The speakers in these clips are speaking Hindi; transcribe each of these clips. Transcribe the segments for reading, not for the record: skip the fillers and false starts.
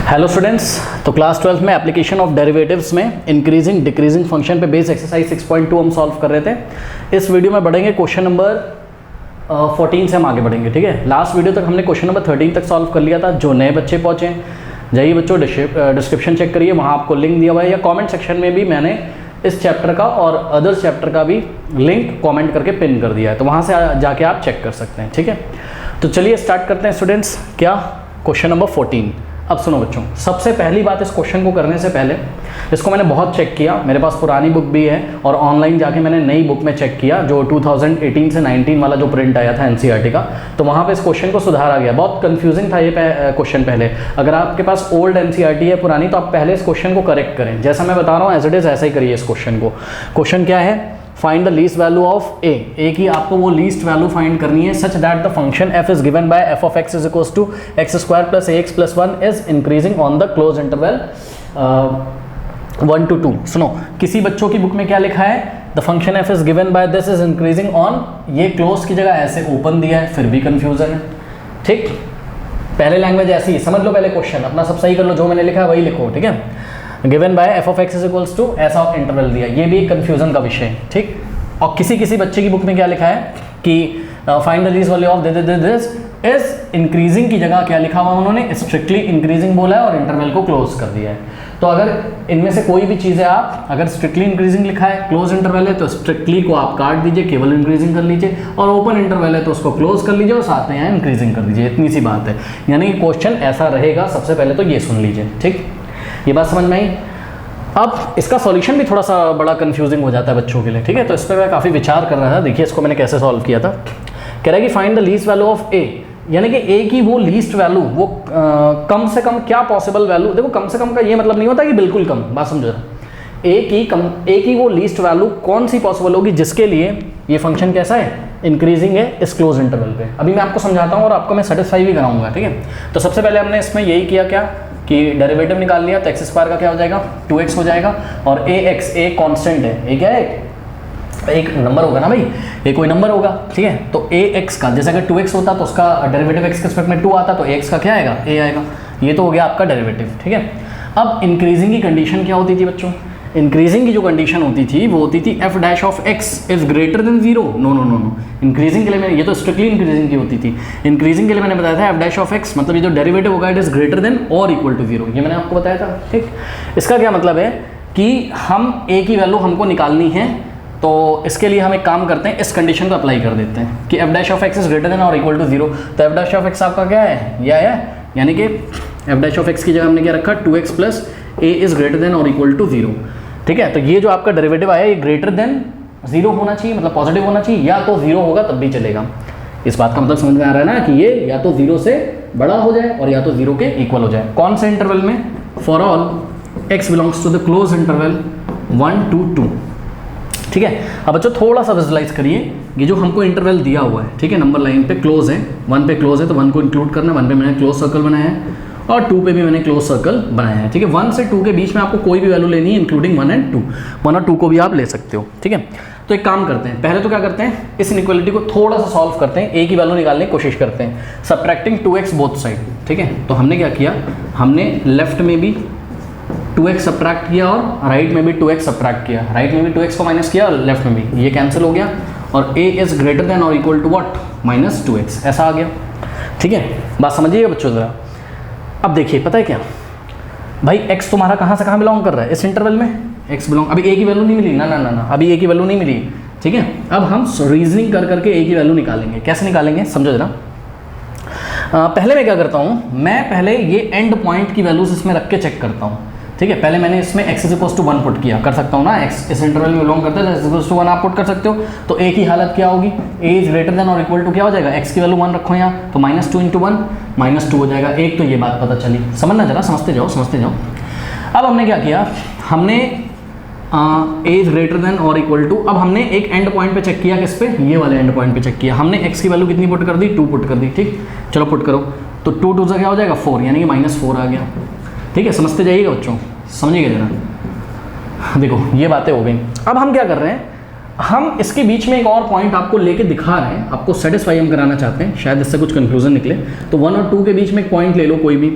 हेलो स्टूडेंट्स, तो क्लास 12 में एप्लीकेशन ऑफ डेरिवेटिव्स में इंक्रीजिंग डिक्रीजिंग फंक्शन पे बेस एक्सरसाइज 6.2 हम सॉल्व कर रहे थे। इस वीडियो में बढ़ेंगे क्वेश्चन नंबर 14 से हम आगे बढ़ेंगे। ठीक है, लास्ट वीडियो तक हमने क्वेश्चन नंबर 13 तक सॉल्व कर लिया था। जो नए बच्चे पहुँचे जाइए बच्चों, डिस्क्रिप्शन चेक करिए, वहाँ आपको लिंक दिया हुआ है, या कॉमेंट सेक्शन में भी मैंने इस चैप्टर का और अदर चैप्टर का भी लिंक कॉमेंट करके पिन कर दिया है, तो वहाँ से जाके आप चेक कर सकते हैं। ठीक है, तो चलिए स्टार्ट करते हैं स्टूडेंट्स। क्या क्वेश्चन नंबर 14। अब सुनो बच्चों, सबसे पहली बात इस क्वेश्चन को करने से पहले इसको मैंने बहुत चेक किया, मेरे पास पुरानी बुक भी है और ऑनलाइन जाके मैंने नई बुक में चेक किया जो 2018 से 19 वाला जो प्रिंट आया था एनसीईआरटी का, तो वहाँ पे इस क्वेश्चन को सुधारा गया। बहुत कंफ्यूजिंग था ये क्वेश्चन पहले। अगर आपके पास ओल्ड एनसीईआरटी है पुरानी, तो आप पहले इस क्वेश्चन को करेक्ट करें, जैसा मैं बता रहा हूँ एज इट इज़ ऐसा ही करिए इस क्वेश्चन को। क्वेश्चन क्या है? Find the least value of A की आपको वो लीस्ट वैल्यू फाइंड करनी है such that the function F is given by F of X is equals to X square plus A X plus 1 is increasing on the close interval 1 to 2। सुनो, किसी बच्चों की बुक में क्या लिखा है? The function F is given by this is increasing on, ये क्लोज की जगह ऐसे ओपन दिया है, फिर भी कंफ्यूजन है। ठीक, पहले लैंग्वेज ऐसी ही समझ लो, पहले क्वेश्चन अपना सब सही कर लो, जो मैंने लिखा है वही लिखो। ठीक है, given by F of X is equals to ऐसा इंटरवल दिया, ये भी एक कंफ्यूजन का विषय है। ठीक, और किसी बच्चे की बुक में क्या लिखा है कि find the least value of this is increasing की जगह क्या लिखा हुआ उन्होंने? स्ट्रिक्टली इंक्रीजिंग बोला है और इंटरवल को क्लोज कर दिया है। तो अगर इनमें से कोई भी चीज़ है, आप अगर स्ट्रिक्टली इंक्रीजिंग लिखा है, क्लोज इंटरवल है, तो स्ट्रिक्टली को आप काट दीजिए, केवल इंक्रीजिंग कर लीजिए, और ओपन इंटरवल है तो उसको क्लोज कर लीजिए और साथ में यहाँ इंक्रीजिंग कर दीजिए। इतनी सी बात है, यानी कि क्वेश्चन ऐसा रहेगा। सबसे पहले तो ये सुन लीजिए। ठीक, ये बात समझ में आई? अब इसका सॉल्यूशन भी थोड़ा सा बड़ा कंफ्यूजिंग हो जाता है बच्चों के लिए। ठीक है, तो इस पर मैं काफ़ी विचार कर रहा था। देखिए इसको मैंने कैसे सॉल्व किया था। कह रहा है कि find the least value of A, यानी कि ए की वो लीस्ट वैल्यू, वो कम से कम क्या पॉसिबल वैल्यू। देखो, कम से कम का ये मतलब नहीं होता कि बिल्कुल कम, बात समझो। ए की वो लीस्ट वैल्यू कौन सी पॉसिबल होगी जिसके लिए ये फंक्शन कैसा है? इंक्रीजिंग है इस क्लोज इंटरवल पे। अभी मैं आपको समझाता हूँ और आपको मैं सेटिस्फाई भी कराऊंगा। ठीक है, तो सबसे पहले हमने इसमें यही किया क्या कि डेरिवेटिव निकाल लिया, तो एक्स स्क्वायर का क्या हो जाएगा? 2x हो जाएगा, और ए एक्स ए कॉन्स्टेंट है, ये क्या है? एक नंबर होगा ना भाई, ये कोई नंबर होगा। ठीक है, तो ए एक्स का जैसे अगर 2x होता तो उसका डेरिवेटिव एक्स के रिस्पेक्ट में 2 आता, तो ए एक्स का क्या आएगा? ए आएगा। ये तो हो गया आपका डेरिवेटिव। ठीक है, अब इंक्रीजिंग की कंडीशन क्या होती थी बच्चों? इंक्रीजिंग की जो कंडीशन होती थी वो होती थी F dash of X is greater than 0। No, increasing के लिए मैंने, ये तो स्ट्रिक्टली इंक्रीजिंग की होती थी। इंक्रीजिंग के लिए मैंने बताया था एफ डैश ऑफ एक्स, मतलब ये जो डेरिवेटिव होगा इट इज ग्रेटर देन और इक्वल टू 0, ये मैंने आपको बताया था। ठीक, इसका क्या मतलब है कि हम ए की वैल्यू हमको निकालनी है, तो इसके लिए हम एक काम करते हैं, इस कंडीशन को अप्लाई कर देते हैं कि F dash of X is greater than और इक्वल टू 0। तो एफ डैश ऑफ एक्स आपका क्या है? यह है, यानी कि एफ डैश ऑफ एक्स की जगह हमने क्या रखा? 2x plus A is greater than और इक्वल टू 0। ठीक है, तो ये जो आपका डेरिवेटिव आया ये ग्रेटर देन 0 होना चाहिए, मतलब पॉजिटिव होना चाहिए, या तो 0 होगा तब भी चलेगा। इस बात का मतलब समझ में आ रहा है ना कि ये या तो 0 से बड़ा हो जाए और या तो 0 के इक्वल हो जाए। कौन से इंटरवल में? For all x belongs to the close interval 1 to 2। ठीक है, अब बच्चों थोड़ा सा विजुलाइज करिए, ये जो हमको इंटरवल दिया हुआ है, ठीक है, नंबर लाइन पे क्लोज है, 1 पे क्लोज है तो 1 को इंक्लूड करना है, 1 पे मैंने क्लोज सर्कल बनाया है और 2 पे भी मैंने क्लोज सर्कल बनाया है। ठीक है, 1 से 2 के बीच में आपको कोई भी वैल्यू लेनी है इंक्लूडिंग 1 and 2, 1 और 2 को भी आप ले सकते हो। ठीक है, तो एक काम करते हैं, पहले तो क्या करते हैं, इस इनइक्वालिटी को थोड़ा सा सॉल्व करते हैं, ए की वैल्यू निकालने की कोशिश करते हैं, सब्ट्रैक्टिंग 2x बोथ साइड। ठीक है, तो हमने क्या किया, हमने लेफ्ट में भी 2x सब्ट्रैक्ट किया और राइट में भी 2x सब्ट्रैक्ट किया, राइट में भी 2x को माइनस किया और लेफ्ट में भी, ये कैंसिल हो गया और a इज ग्रेटर देन और इक्वल टू व्हाट? -2x, ऐसा आ गया। ठीक है, बात समझिएगा बच्चों ज़रा। अब देखिए, पता है क्या भाई, x तुम्हारा कहाँ से कहाँ बिलोंग कर रहा है? इस इंटरवल में x बिलोंग, अभी a की वैल्यू नहीं मिली ना, अभी a की वैल्यू नहीं मिली। ठीक है, अब हम रीजनिंग कर करके a की वैल्यू निकालेंगे। कैसे निकालेंगे समझो जरा। पहले मैं क्या करता हूँ, मैं पहले ये एंड पॉइंट की वैल्यूज इसमें रख के चेक करता हूँ। ठीक है, पहले मैंने इसमें x is equals to 1 put किया, कर सकता हूँ ना, x इस इंटरवल में बिलोंग करता है तो x इज इक्वल्स टू 1 आप पुट कर सकते हो। तो a की हालत क्या होगी? a इज ग्रेटर देन और इक्वल टू क्या हो जाएगा? x की वैल्यू 1 रखो यहाँ, तो -2 × 1 -2 हो जाएगा। एक तो ये बात पता चली, समझना जरा, समझते जाओ। अब हमने क्या किया, हमने a इज ग्रेटर देन और इक्वल टू, अब हमने एक एंड पॉइंट पे चेक किया, किस पे? ये वाले एंड पॉइंट पे चेक किया। हमने x की वैल्यू कितनी पुट कर दी? 2 पुट कर दी। ठीक, चलो पुट करो, तो 2 2 से क्या हो जाएगा? 4, यानी कि -4 आ गया। ठीक है, समझते जाइएगा बच्चों, समझिएगा जरा। देखो ये बातें हो गई। अब हम क्या कर रहे हैं, हम इसके बीच में एक और पॉइंट आपको लेके दिखा रहे हैं, आपको सेटिस्फाई हम कराना चाहते हैं, शायद इससे कुछ कंफ्यूजन निकले। तो 1 और 2 के बीच में एक पॉइंट ले लो कोई भी,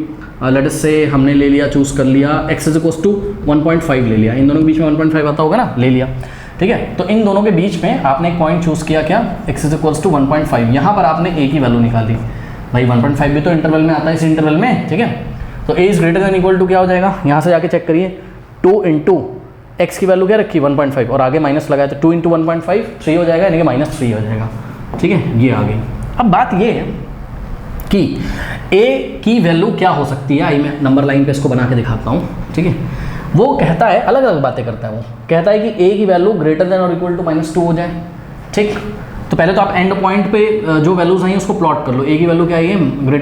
लेट अस से हमने ले लिया, चूज कर लिया x = 1.5 ले लिया, इन दोनों के बीच में 1.5 आता होगा ना, ले लिया, ठीक है। तो इन दोनों के बीच में आपने एक पॉइंट चूज किया, क्या, x = 1.5, यहाँ पर आपने a की वैल्यू निकाली, भाई 1.5 भी तो इंटरवल में आता है, इस इंटरवल में, ठीक है। तो a > क्या हो जाएगा, यहाँ से जाके चेक करिए, 2 × x की वैल्यू क्या रखी, 1.5, और आगे माइनस लगाया तो 2 × 1.5 3 हो जाएगा, यानी कि -3 हो जाएगा, ठीक है, ये आ गई। अब बात ये है कि a की वैल्यू क्या हो सकती है, आई मैं नंबर लाइन पे इसको बना के दिखाता हूँ, ठीक है। वो कहता है, अलग अलग बातें करता है, वो कहता है कि a की वैल्यू > -2 हो जाए, ठीक। तो पहले तो आप एंड पॉइंट पे जो वैल्यूज आई हैं उसको प्लॉट कर लो, a की वैल्यू क्या है, > -2 >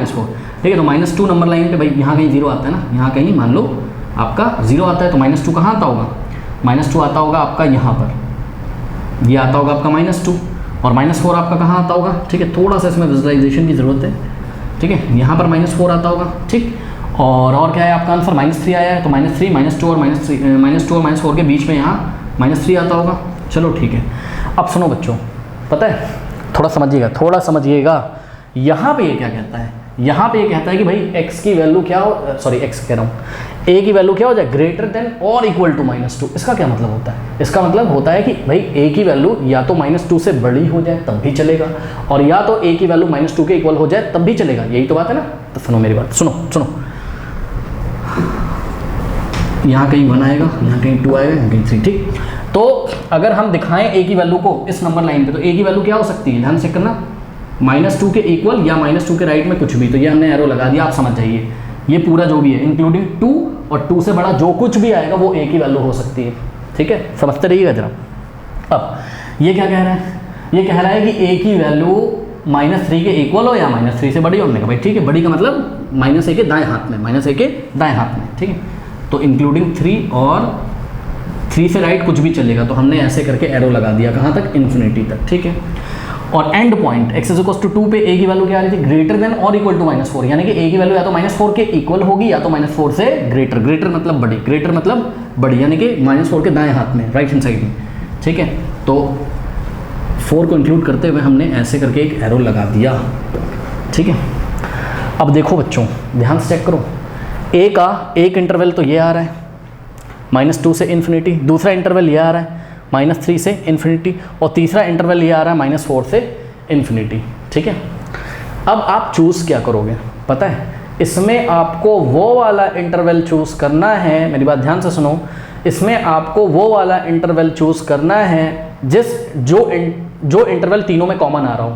-4, ठीक है। तो -2 नंबर लाइन पे, भाई यहाँ कहीं 0 आता है ना, यहाँ कहीं मान लो आपका 0 आता है, तो -2 कहाँ आता होगा, -2 आता होगा आपका यहाँ पर, ये आता होगा आपका -2, और -4 आपका कहाँ आता होगा, ठीक है। थोड़ा सा इसमें विजुअलाइजेशन की ज़रूरत है, ठीक है, यहाँ पर -4 आता होगा, ठीक। और क्या है आपका आंसर, -3 आया है, तो -3, -2 और -4 के बीच में यहाँ -3 आता होगा, चलो ठीक है। अब सुनो बच्चों, पता है, थोड़ा समझिएगा, यहाँ पे ये क्या कहता है, यहाँ पे ये कहता है कि भाई x की वैल्यू क्या हो, x कह रहा हूँ, a की वैल्यू क्या हो जाए, > और = -2। इसका क्या मतलब होता है, इसका मतलब होता है कि भाई a की वैल्यू या तो -2 से बड़ी हो जाए तब भी चलेगा, और या तो a की वैल्यू -2 के इक्वल हो जाए तब भी चलेगा, यही तो बात है ना। तो सुनो मेरी बात, सुनो, यहाँ कहीं 1 आएगा, यहाँ कहीं 2 आएगा, यहाँ कहीं 3, ठीक। तो अगर हम दिखाएं a की वैल्यू को इस नंबर लाइन पे, तो a की वैल्यू क्या हो सकती है, ध्यान से करना, -2 के इक्वल या -2 के राइट में कुछ भी, तो ये हमने एरो लगा दिया, आप समझ जाइए, ये पूरा जो भी है इंक्लूडिंग 2 और 2 से बड़ा जो कुछ भी आएगा वो a की वैल्यू हो सकती है, ठीक है, समझते रहिएगा जरा। अब ये क्या कह रहा है, ये कह रहा है कि a की वैल्यू -3 के इक्वल हो या -3 से बड़ी होने का, भाई ठीक है, बड़ी का मतलब -a के दाएं हाथ में, -a के दाएं हाथ में, ठीक है। तो इंक्लूडिंग 3 और 3 से राइट कुछ भी चलेगा, तो हमने ऐसे करके एरो लगा दिया, कहाँ तक, इन्फिनिटी तक, ठीक है। और एंड पॉइंट x = 2 पे a की वैल्यू क्या आ रही थी, > -4, यानी कि a की वैल्यू या तो -4 के इक्वल होगी या तो -4 से ग्रेटर मतलब बड़ी, यानी कि -4 के दाएं हाथ में, राइट हैंड साइड में, ठीक है। तो 4 को इंक्लूड करते हुए हमने ऐसे करके एक एरो लगा दिया, ठीक है। अब देखो बच्चों, ध्यान से चेक करो, a का एक इंटरवल तो ये आ रहा है -2 से इन्फिनिटी, दूसरा इंटरवल ये आ रहा है -3 से इन्फिनिटी, और तीसरा इंटरवल ये आ रहा है -4 से इन्फिनिटी, ठीक है। अब आप चूज़ क्या करोगे, पता है, इसमें आपको वो वाला इंटरवल चूज़ करना है, मेरी बात ध्यान से सुनो, इसमें आपको वो वाला इंटरवल चूज़ करना है जो इंटरवल तीनों में कॉमन आ रहा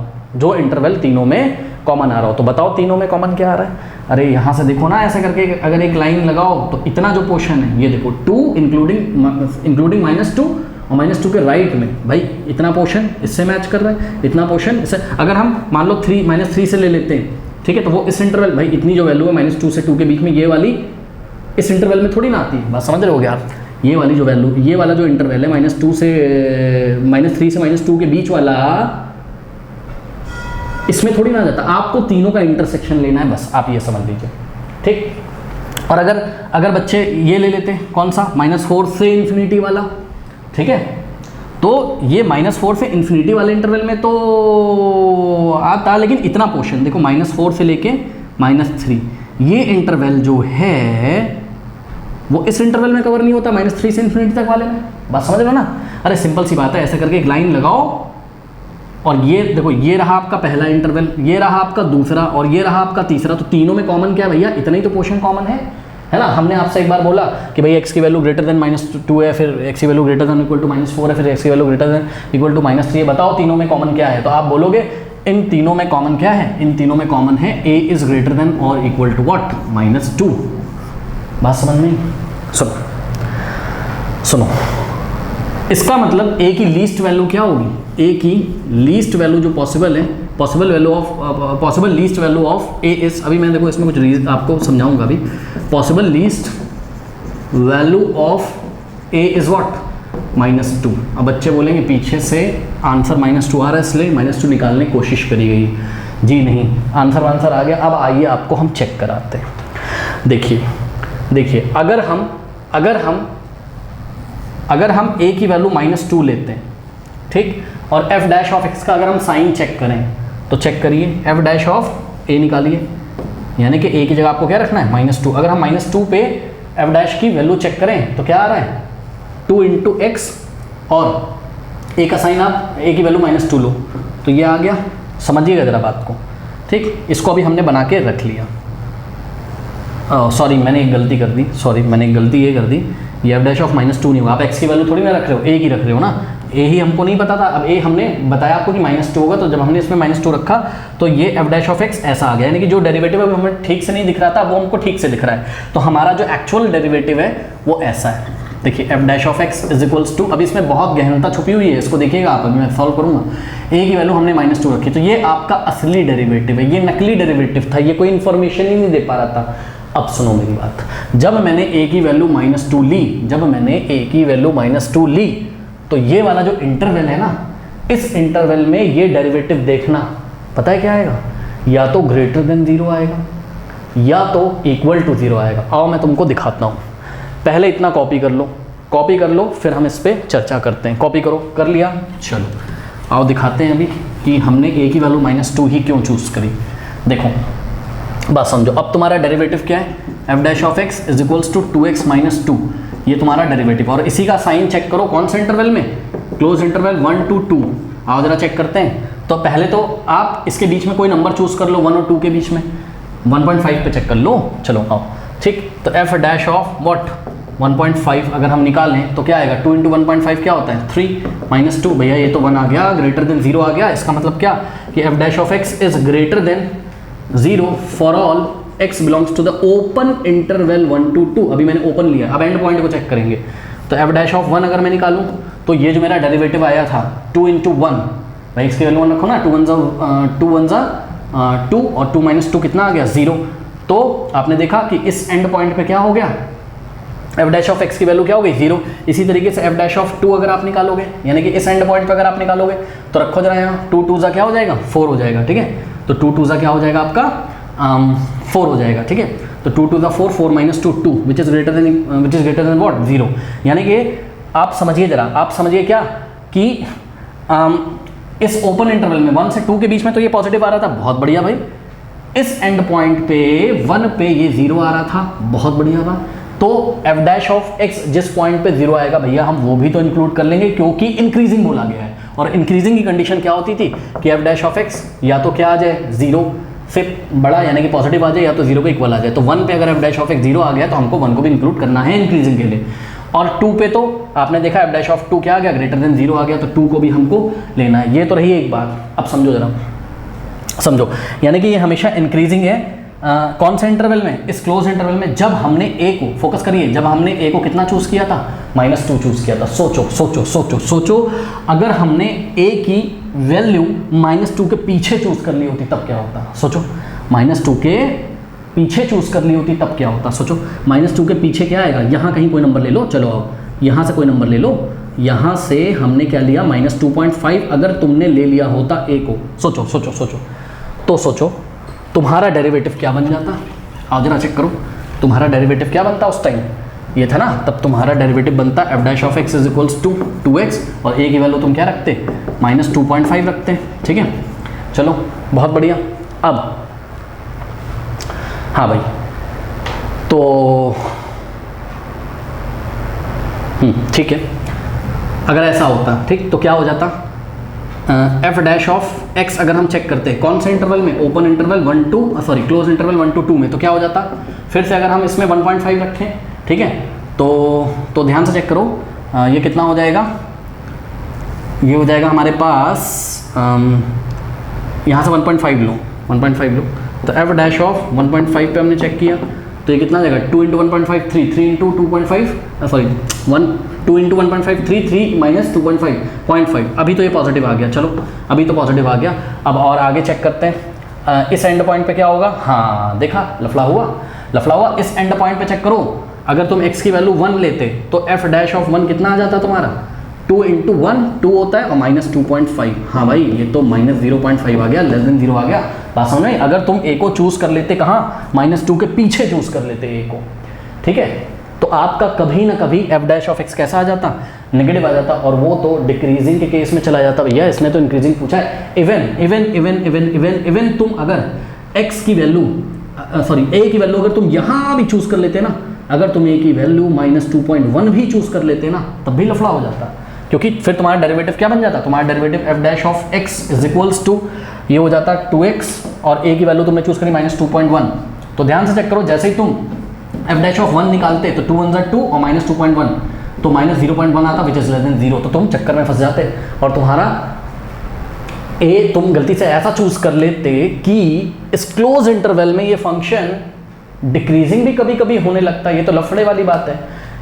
हो, तो बताओ तीनों में कॉमन क्या आ रहा है। अरे यहाँ से देखो ना, ऐसा करके अगर एक लाइन लगाओ तो इतना जो पोर्शन है, ये देखो 2 इंक्लूडिंग -2 और -2 के राइट में, भाई इतना पोर्शन इससे मैच कर रहा है, इतना पोर्शन इससे, अगर हम मान लो -3 से ले लेते हैं, ठीक है, तो वो इस इंटरवल, भाई इतनी जो वैल्यू है -2 से 2 के बीच में, ये वाली इस इंटरवल में थोड़ी ना आती है, बात समझ रहे होगे आप, ये वाली जो वैल्यू, ये वाला जो इंटरवल है -3 से -2 के बीच वाला, इसमें थोड़ी ना जाता, आपको तीनों का इंटरसेक्शन लेना है, बस आप ये समझ लीजिए, ठीक। और अगर बच्चे ये ले लेते हैं, कौन सा, -4 से इन्फिनिटी वाला, ठीक है, तो ये -4 से इन्फिनिटी वाले इंटरवल में तो आता, लेकिन इतना पोर्शन देखो, -4 से लेके -3, ये इंटरवल जो है वो इस इंटरवल में कवर नहीं होता, -3 से इन्फिनिटी तक वाले में, बात समझ रहे हो ना। अरे सिंपल सी बात है, ऐसे करके एक लाइन लगाओ, और ये देखो, ये रहा आपका पहला इंटरवल, ये रहा आपका दूसरा, और ये रहा आपका तीसरा, तो तीनों में कॉमन क्या है भैया, इतना ही तो पोर्शन कॉमन है ना। हमने आपसे एक बार बोला कि भाई x की वैल्यू > -2 है, फिर x की वैल्यू > -4 है, फिर x की वैल्यू > -3 है, बताओ तीनों में कॉमन क्या है, तो आप बोलोगे इन तीनों में कॉमन क्या है, इन तीनों में कॉमन है a इज > what, -2। बात समझ में, सुनो, इसका मतलब a की लीस्ट वैल्यू क्या होगी, a की लीस्ट वैल्यू जो पॉसिबल है, possible least value of a is, अभी मैं देखो इसमें कुछ आपको समझाऊंगा अभी, possible least value of a is what, -2। अब बच्चे बोलेंगे पीछे से आंसर -2 आ रहा है, इसलिए -2 निकालने की कोशिश करी गई, जी नहीं, आंसर आ गया। अब आइए आपको हम चेक कराते हैं, देखिए अगर हम अगर हम a की वैल्यू -2 लेते हैं, ठीक, और f डैश ऑफ x का अगर हम साइन चेक करें तो चेक करिए, f डैश ऑफ a निकालिए, यानी कि a की जगह आपको क्या रखना है -2। अगर हम -2 पे f डैश की वैल्यू चेक करें तो क्या आ रहा है 2 × x, और a का साइन आप a की वैल्यू -2 लो तो ये आ गया। समझिएगा ज़रा बात को, ठीक। इसको अभी हमने बना के रख लिया। सॉरी मैंने एक गलती कर दी, ये कर दी, ये f डैश ऑफ -2 नहीं होगा, आप x की वैल्यू थोड़ी ना रख रहे हो, a की रख रहे हो ना, a ही हमको नहीं पता था, अब a हमने बताया आपको कि -2 होगा, तो जब हमने इसमें -2 रखा तो ये f डैश ऑफ x ऐसा आ गया, यानी कि जो डेरिवेटिव है वो हमें ठीक से नहीं दिख रहा था वो हमको ठीक से दिख रहा है, तो हमारा जो एक्चुअल डेरिवेटिव है वो ऐसा है। देखिए f dash of x is equals to, अभी इसमें बहुत गहनता छुपी हुई है, इसको देखिएगा आप, अभी मैं सॉल्व करूँगा। a की वैल्यू हमने -2 रखी, तो ये आपका असली डेरिवेटिव है, ये नकली डेरिवेटिव था, ये कोई इन्फॉर्मेशन ही नहीं दे पा रहा था। अब सुनो मेरी बात, जब मैंने a की वैल्यू -2 ली, तो ये वाला जो इंटरवल है ना, इस इंटरवल में ये डेरिवेटिव देखना, पता है क्या आएगा, या तो ग्रेटर देन 0 आएगा या तो इक्वल टू 0 आएगा। आओ मैं तुमको दिखाता हूँ, पहले इतना कॉपी कर लो, फिर हम इस पर चर्चा करते हैं। कॉपी करो, कर लिया, चलो आओ दिखाते हैं अभी कि हमने a की वैल्यू -2 ही क्यों चूज़ करी। देखो बस समझो, अब तुम्हारा डेरिवेटिव क्या है, f dash of x is equals to 2x - 2, ये तुम्हारा डेरिवेटिव, और इसी का साइन चेक करो कौन से इंटरवल में, क्लोज इंटरवल 1 to 2। आओ जरा चेक करते हैं। तो पहले तो आप इसके बीच में कोई नंबर चूज कर लो, 1 और 2 के बीच में, 1.5 पे चेक कर लो, चलो आओ, ठीक। तो f डैश ऑफ व्हाट 1.5 अगर हम निकालें तो क्या आएगा, 2 × 1.5 क्या होता है 3 -2, भैया ये तो 1 आ गया, ग्रेटर देन 0 आ गया, इसका मतलब क्या कि f dash of x is greater than 0 for all x belongs to the open interval 1 to 2। अभी मैंने ओपन लिया, अब एंड पॉइंट को चेक करेंगे, तो f डैश ऑफ 1 अगर मैं निकालूं तो ये जो मेरा डेरिवेटिव आया था 2 × 1, भाई x की वैल्यू 1 रखो ना, 2 1 ज़ा 2 और 2 - 2 कितना आ गया 0। तो आपने देखा कि इस एंड पॉइंट पे क्या हो गया, f डैश ऑफ x की वैल्यू क्या हो गई 0। इसी तरीके से f डैश ऑफ 2 अगर आप निकालोगे, यानी कि इस एंड पॉइंट पे अगर आप निकालोगे तो रखो जरा यहाँ, 2 2 ज़ा क्या हो जाएगा 4 हो जाएगा, ठीक है। तो 2 2 ज़ा क्या हो जाएगा आपका 4 हो जाएगा, ठीक है। तो 2 2 ज़ा 4, 4 - 2 2, which is greater than what 0। यानी कि आप समझिए जरा, आप समझिए क्या कि इस ओपन इंटरवल में 1 से 2 के बीच में तो ये पॉजिटिव आ रहा था, बहुत बढ़िया भाई। इस एंड पॉइंट पे 1 पे ये 0 आ रहा था, बहुत बढ़िया बात। तो f डैश ऑफ x जिस पॉइंट पे 0 आएगा भैया हम वो भी तो इंक्लूड कर लेंगे, क्योंकि इंक्रीजिंग बोला गया है, और इंक्रीजिंग की कंडीशन क्या होती थी कि f डैश ऑफ x या तो क्या आ जाए 0 से बड़ा, यानी कि पॉजिटिव आ जाए, या तो 0 के इक्वल आ जाए। तो 1 पे अगर f डैश ऑफ x 0 आ गया तो हमको 1 को भी इंक्लूड करना है इंक्रीजिंग के लिए, और 2 पे तो आपने देखा f डैश ऑफ 2 क्या आ गया, ग्रेटर देन 0 आ गया, तो 2 को भी हमको लेना है। ये तो रही एक बात। अब समझो जरा, समझो, यानी कि ये हमेशा इंक्रीजिंग है। कौन से इंटरवल में, इस क्लोज इंटरवल में, जब हमने a को, फोकस करिए, जब हमने a को कितना चूज़ किया था -2 चूज़ किया था। सोचो अगर हमने a की वैल्यू -2 के पीछे चूज़ कर ली होती तब क्या होता, सोचो, -2 के पीछे चूज़ कर ली होती तब क्या होता, सोचो। -2 के पीछे क्या आएगा, यहाँ कहीं कोई नंबर ले लो, चलो आओ यहाँ से कोई नंबर ले लो, यहाँ से हमने क्या लिया -2.5, अगर तुमने ले लिया होता a को, सोचो तुम्हारा डेरिवेटिव क्या बन जाता। आओ जरा चेक करो, तुम्हारा डेरिवेटिव क्या बनता उस टाइम, ये था ना, तब तुम्हारा डेरिवेटिव बनता f dash of x is equals to 2x, और a की वैल्यू तुम क्या रखते -2.5 रखते, ठीक है। चलो बहुत बढ़िया। अब हाँ भाई, तो ठीक है, अगर ऐसा होता ठीक तो क्या हो जाता, f डैश ऑफ x अगर हम चेक करते हैं कौन से इंटरवल में, open interval close interval 1 to 2 में, तो क्या हो जाता, फिर से अगर हम इसमें 1.5 रखें, ठीक है, तो ध्यान से चेक करो, ये कितना हो जाएगा, ये हो जाएगा हमारे पास यहाँ से 1.5 लो, तो f डैश ऑफ 1.5 पे हमने चेक किया तो ये कितना आ जाएगा, 2 × 1.5 3, 3 × 2.5 सॉरी 2 × 1.5 3 - 2.5 0.5। अभी तो ये पॉजिटिव आ गया, चलो अभी तो पॉजिटिव आ गया। अब और आगे चेक करते हैं, इस एंड पॉइंट पे क्या होगा, हाँ देखा लफड़ा हुआ। इस एंड पॉइंट पे चेक करो, अगर तुम x की वैल्यू 1 लेते तो f डैश ऑफ 1 कितना आ जाता तुम्हारा, 2 × 1 2 होता है, और -2.5, हाँ भाई ये तो -0.5 आ गया, लेस देन 0 आ गया। बात समझ में, अगर तुम a को चूज़ कर लेते कहाँ, -2 के पीछे चूज़ कर लेते a को, ठीक है, तो आपका कभी ना कभी एफ डैश ऑफ एक्स कैसा आ जाता, नेगेटिव आ जाता, और वो तो डिक्रीजिंग के केस में चला जाता। भैया इसने तो इंक्रीजिंग पूछा है। Even even even even even even तुम अगर एक्स की वैल्यू सॉरी ए की वैल्यू अगर तुम यहाँ भी चूज कर लेते ना, अगर तुम ए की वैल्यू -2.1 भी चूज कर लेते ना, तब भी लफड़ा हो जाता, क्योंकि फिर तुम्हारा डेरिवेटिव क्या बन जाता, तुम्हारा derivative F dash of X is equals to ये हो जाता 2x, और ए की वैल्यू तुमने चूज करी -2.1। तो ध्यान से चेक करो, जैसे ही तुम एफ डैश ऑफ 1 निकालते तो 2 1 2 और -2.1 तो -0.1 आता विच इज लेस देन 0, तो तुम चक्कर में फंस जाते और तुम्हारा ए तुम गलती से ऐसा चूज कर लेते कि इस क्लोज इंटरवल में ये फंक्शन डिक्रीजिंग भी कभी कभी होने लगता है। ये तो लफड़े वाली बात है,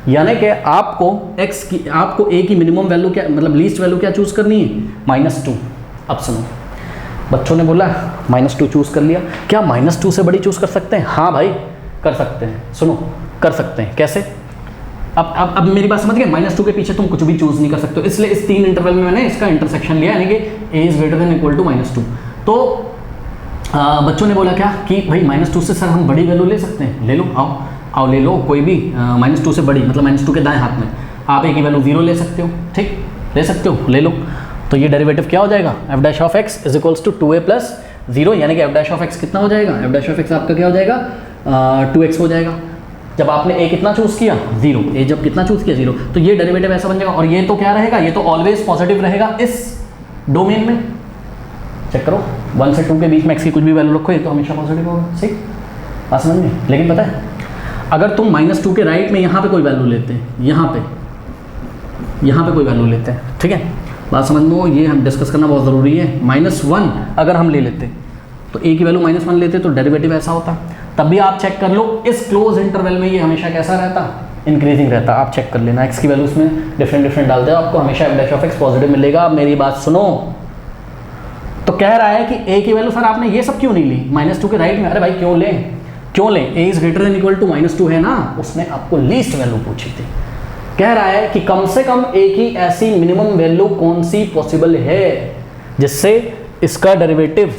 यानी कि आपको आपको ए की मिनिमम वैल्यू क्या, मतलब लीस्ट वैल्यू क्या चूज करनी है, -2। अब सुनो, बच्चों ने बोला -2 चूज कर लिया, क्या -2 से बड़ी चूज कर सकते हैं? हाँ भाई कर सकते हैं। सुनो कर सकते हैं, कैसे? अब मेरी बात समझ गए, -2 के पीछे तुम कुछ भी चूज नहीं कर सकते हो, इसलिए इस 3 इंटरवल में मैंने इसका इंटरसेक्शन लिया, यानी कि a is greater than equal to -2। तो बच्चों ने बोला क्या कि भाई -2 से सर हम बड़ी वैल्यू ले सकते हैं, ले लो, आओ ले लो कोई भी -2 से बड़ी, मतलब -2 के दाएं हाथ में आप a की वैल्यू 0 ले सकते हो, ठीक ले सकते हो, ले लो। तो ये डेरिवेटिव क्या हो जाएगा, F dash of X is equals to 2a plus 0, यानी कि एफ डैश ऑफ एक्स कितना हो जाएगा, एफ डैश ऑफ एक्स आपका क्या हो जाएगा 2x हो जाएगा। जब आपने a कितना चूज किया 0, a जब कितना चूज किया 0, तो ये डेरिवेटिव ऐसा बन जाएगा, और ये तो क्या रहेगा, ये तो ऑलवेज पॉजिटिव रहेगा इस डोमेन में। चेक करो 1 से 2 के बीच में x की कुछ भी वैल्यू रखो, ये तो हमेशा पॉजिटिव होगा, सही बात समझ में। लेकिन पता है अगर तुम -2 के राइट में यहाँ पे कोई वैल्यू लेते हैं, यहाँ पे कोई वैल्यू लेते हैं, ठीक है, बात समझ लो, ये हम डिस्कस करना बहुत ज़रूरी है। -1 अगर हम ले लेते तो a की वैल्यू -1 लेते तो डेरिवेटिव ऐसा होता, तब भी आप चेक कर लो इस क्लोज इंटरवल में ये हमेशा कैसा रहता, इंक्रीजिंग रहता। आप चेक कर लेना, x की वैल्यू उसमें डिफरेंट डालते हो, आपको हमेशा F dash of x positive मिलेगा। अब मेरी बात सुनो, तो कह रहा है कि a की वैल्यू सर आपने ये सब क्यों नहीं ली -2 के राइट में, अरे भाई क्यों लें, a is greater than equal to -2 है ना, उसने आपको लीस्ट वैल्यू पूछी थी। कह रहा है कि कम से कम a की ऐसी मिनिमम वैल्यू कौन सी पॉसिबल है जिससे इसका डेरिवेटिव,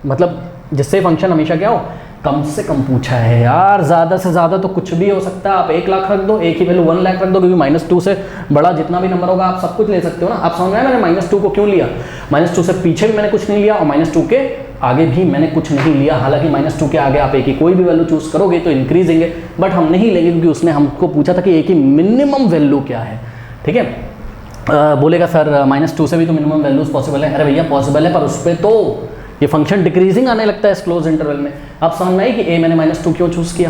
मतलब जिससे फंक्शन हमेशा क्या हो, कम से कम पूछा है यार, ज़्यादा से ज़्यादा तो कुछ भी हो सकता है। आप 1 लाख रख दो, a की वैल्यू 1 लाख रख दो, क्योंकि -2 से बड़ा जितना भी नंबर होगा आप सब कुछ ले सकते हो ना। आप समझ रहे हैं मैंने -2 को क्यों लिया, -2 से पीछे भी मैंने कुछ नहीं लिया और -2 के आगे भी मैंने कुछ नहीं लिया। हालांकि -2 के आगे आप a की कोई भी वैल्यू चूज करोगे तो इंक्रीजिंग है, बट हम नहीं लेंगे क्योंकि उसने हमको पूछा था कि a की मिनिमम वैल्यू क्या है, ठीक है। बोलेगा सर -2 से भी तो मिनिमम वैल्यूज पॉसिबल है, अरे भैया पॉसिबल है, पर उस पर तो ये फंक्शन डिक्रीजिंग आने लगता है इस क्लोज इंटरवल में। आप समझ में आई कि a मैंने -2 क्यों चूज किया,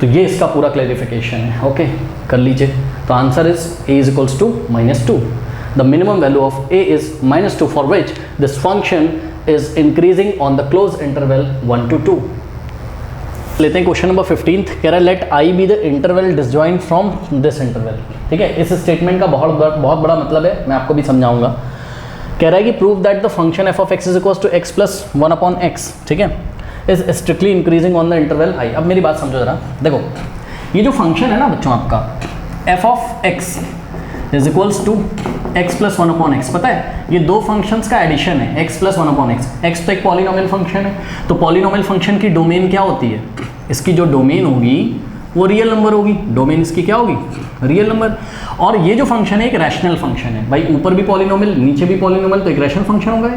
तो ये इसका पूरा क्लैरिफिकेशन है। ओके कर लीजिए, तो answer is a is equals to -2। The minimum value of a is -2 for which this function is increasing on the close interval 1 to 2। लेते हैं क्वेश्चन नंबर 15, कह रहा है let I be the interval disjoint from this interval. ठीक है, इस स्टेटमेंट का बहुत बड़ा मतलब है, मैं आपको भी समझाऊंगा। कह रहा है कि prove that the function F of X is equals to X plus 1 upon X, ठीक है, is strictly increasing on the interval I. अब मेरी बात समझो जरा, देखो ये जो फंक्शन है ना बच्चों आपका F of X is equals to X plus 1 upon X, पता है ये दो फंक्शंस का एडिशन है, X plus 1 upon X. X तो एक पॉलिनोमियल फंक्शन है, तो पॉलिनोमियल फंक्शन की डोमेन क्या होती है, इसकी जो डोमेन होगी वो रियल नंबर होगी, डोमेन इसकी क्या होगी, रियल नंबर। और ये जो फंक्शन है एक रैशनल फंक्शन है भाई, ऊपर भी पॉलिनोमियल नीचे भी पॉलिनोमियल, तो एक रैशनल फंक्शन होगा।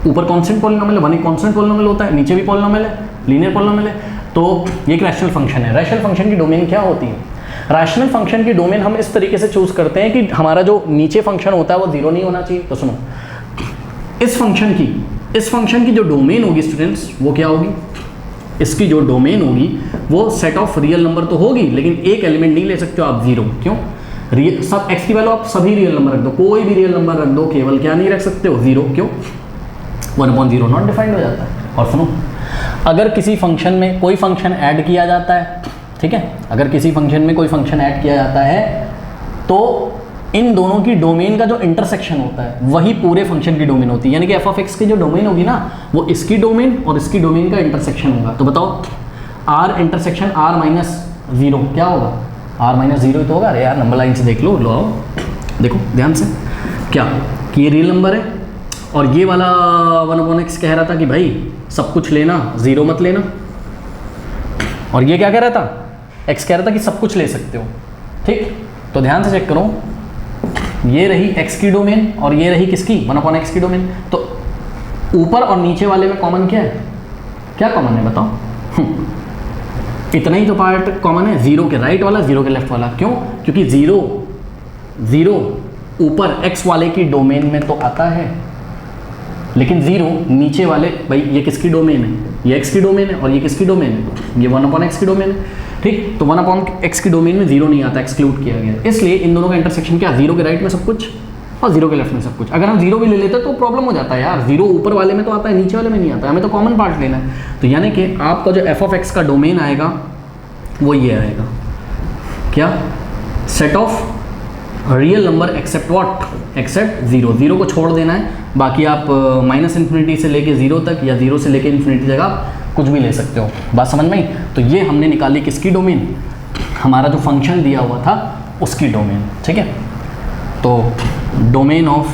ऊपर कांस्टेंट पॉलिनोमियल है, 1 एक कांस्टेंट पॉलिनोमियल होता है, नीचे भी पॉलिनोमियल है, लीनियर पॉलिनोमियल है, तो ये एक रैशनल फंक्शन है। रैशनल फंक्शन की डोमेन क्या होती है, रैशनल फंक्शन की डोमेन हम इस तरीके से चूज करते हैं कि हमारा जो नीचे फंक्शन होता है वो 0 नहीं होना चाहिए। तो सुनो, इस फंक्शन की जो डोमेन होगी स्टूडेंट्स वो क्या होगी, इसकी जो डोमेन होगी वो सेट ऑफ रियल नंबर तो होगी, लेकिन एक एलिमेंट नहीं ले सकते हो आप 0। क्यों, रियल सब एक्स की वैल्यू आप सभी रियल नंबर रख दो, कोई भी रियल नंबर रख दो, केवल क्या नहीं रख सकते हो 0। क्यों, 1/0 नॉट डिफाइंड हो जाता है। और सुनो, अगर किसी फंक्शन में कोई फंक्शन ऐड किया जाता है, ठीक है, अगर किसी फंक्शन में कोई फंक्शन ऐड किया जाता है तो इन दोनों की डोमेन का जो इंटरसेक्शन होता है वही पूरे फंक्शन की डोमेन होती है। यानी कि एफ ऑफ एक्स की जो डोमेन होगी ना वो इसकी डोमेन और इसकी डोमेन का इंटरसेक्शन होगा। तो बताओ आर इंटरसेक्शन आर माइनस 0 क्या होगा, आर माइनस 0 ही तो होगा। अरे यार नंबर लाइन से देख लो, लो आओ देखो ध्यान से, क्या कि ये रियल नंबर है और ये वाला 1/x कह रहा था कि भाई सब कुछ लेना 0 मत लेना, और ये क्या कह रहा था एक्स कह रहा था कि सब कुछ ले सकते हो, ठीक। तो ध्यान से चेक करो, ये रही एक्स की डोमेन और ये रही किसकी, 1/x की डोमेन। तो ऊपर और नीचे वाले में कॉमन क्या है, क्या कॉमन है बताओ? इतना ही तो पार्ट कॉमन है, जीरो के राइट वाला, जीरो के लेफ्ट वाला। क्यों? क्योंकि जीरो ऊपर एक्स वाले की डोमेन में तो आता है, लेकिन जीरो नीचे वाले, भाई ये किसकी डोमेन है, ये एक्स की डोमेन है, और ये किसकी डोमेन है, ये 1/x की डोमेन है, ठीक। तो 1/x की डोमेन में जीरो नहीं आता, एक्सक्लूड किया गया। इसलिए इन दोनों का इंटरसेक्शन क्या, जीरो के राइट में सब कुछ और जीरो के लेफ्ट में सब कुछ। अगर हम जीरो भी ले लेते तो प्रॉब्लम हो जाता है यार, जीरो ऊपर वाले में तो आता है, नीचे वाले में नहीं आता है, हमें तो कॉमन पार्ट लेना है। तो यानी कि आपका जो f(x) का डोमेन आएगा वो ये आएगा, क्या, set of real number except what, except zero. Zero को छोड़ देना है, बाकी आप -∞ से लेके जीरो तक या जीरो से लेके इन्फिनिटी तक आप कुछ भी ले सकते हो। बात समझ में आई? तो ये हमने निकाली किसकी डोमेन, हमारा जो फंक्शन दिया हुआ था उसकी डोमेन, ठीक है। तो domain of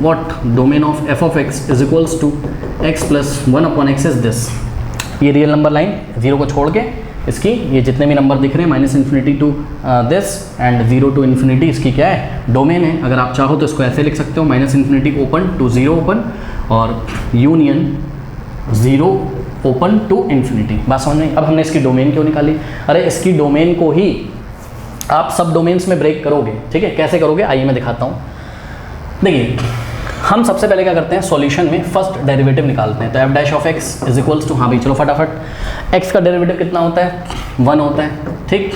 what, domain of f(x) is equals to x plus 1/x is this. ये रियल नंबर लाइन, जीरो को छोड़ के इसकी ये जितने भी नंबर दिख रहे हैं -∞ to this and 0 to infinity, इसकी क्या है, डोमेन है। अगर आप चाहो तो इसको ऐसे लिख सकते हो, -∞ ओपन टू 0 ओपन और यूनियन 0 ओपन टू इन्फिनिटी। बात समझ में? अब हमने इसकी डोमेन क्यों निकाली? अरे इसकी डोमेन को ही आप सब डोमेन्स में ब्रेक करोगे, ठीक है। कैसे करोगे आइए मैं दिखाता हूँ। देखिए हम सबसे पहले क्या करते हैं, सॉल्यूशन में फर्स्ट डेरिवेटिव निकालते हैं। तो f' इज इक्वल्स टू, हाँ भाई चलो फटाफट, x का डेरिवेटिव कितना होता है, 1 होता है, ठीक।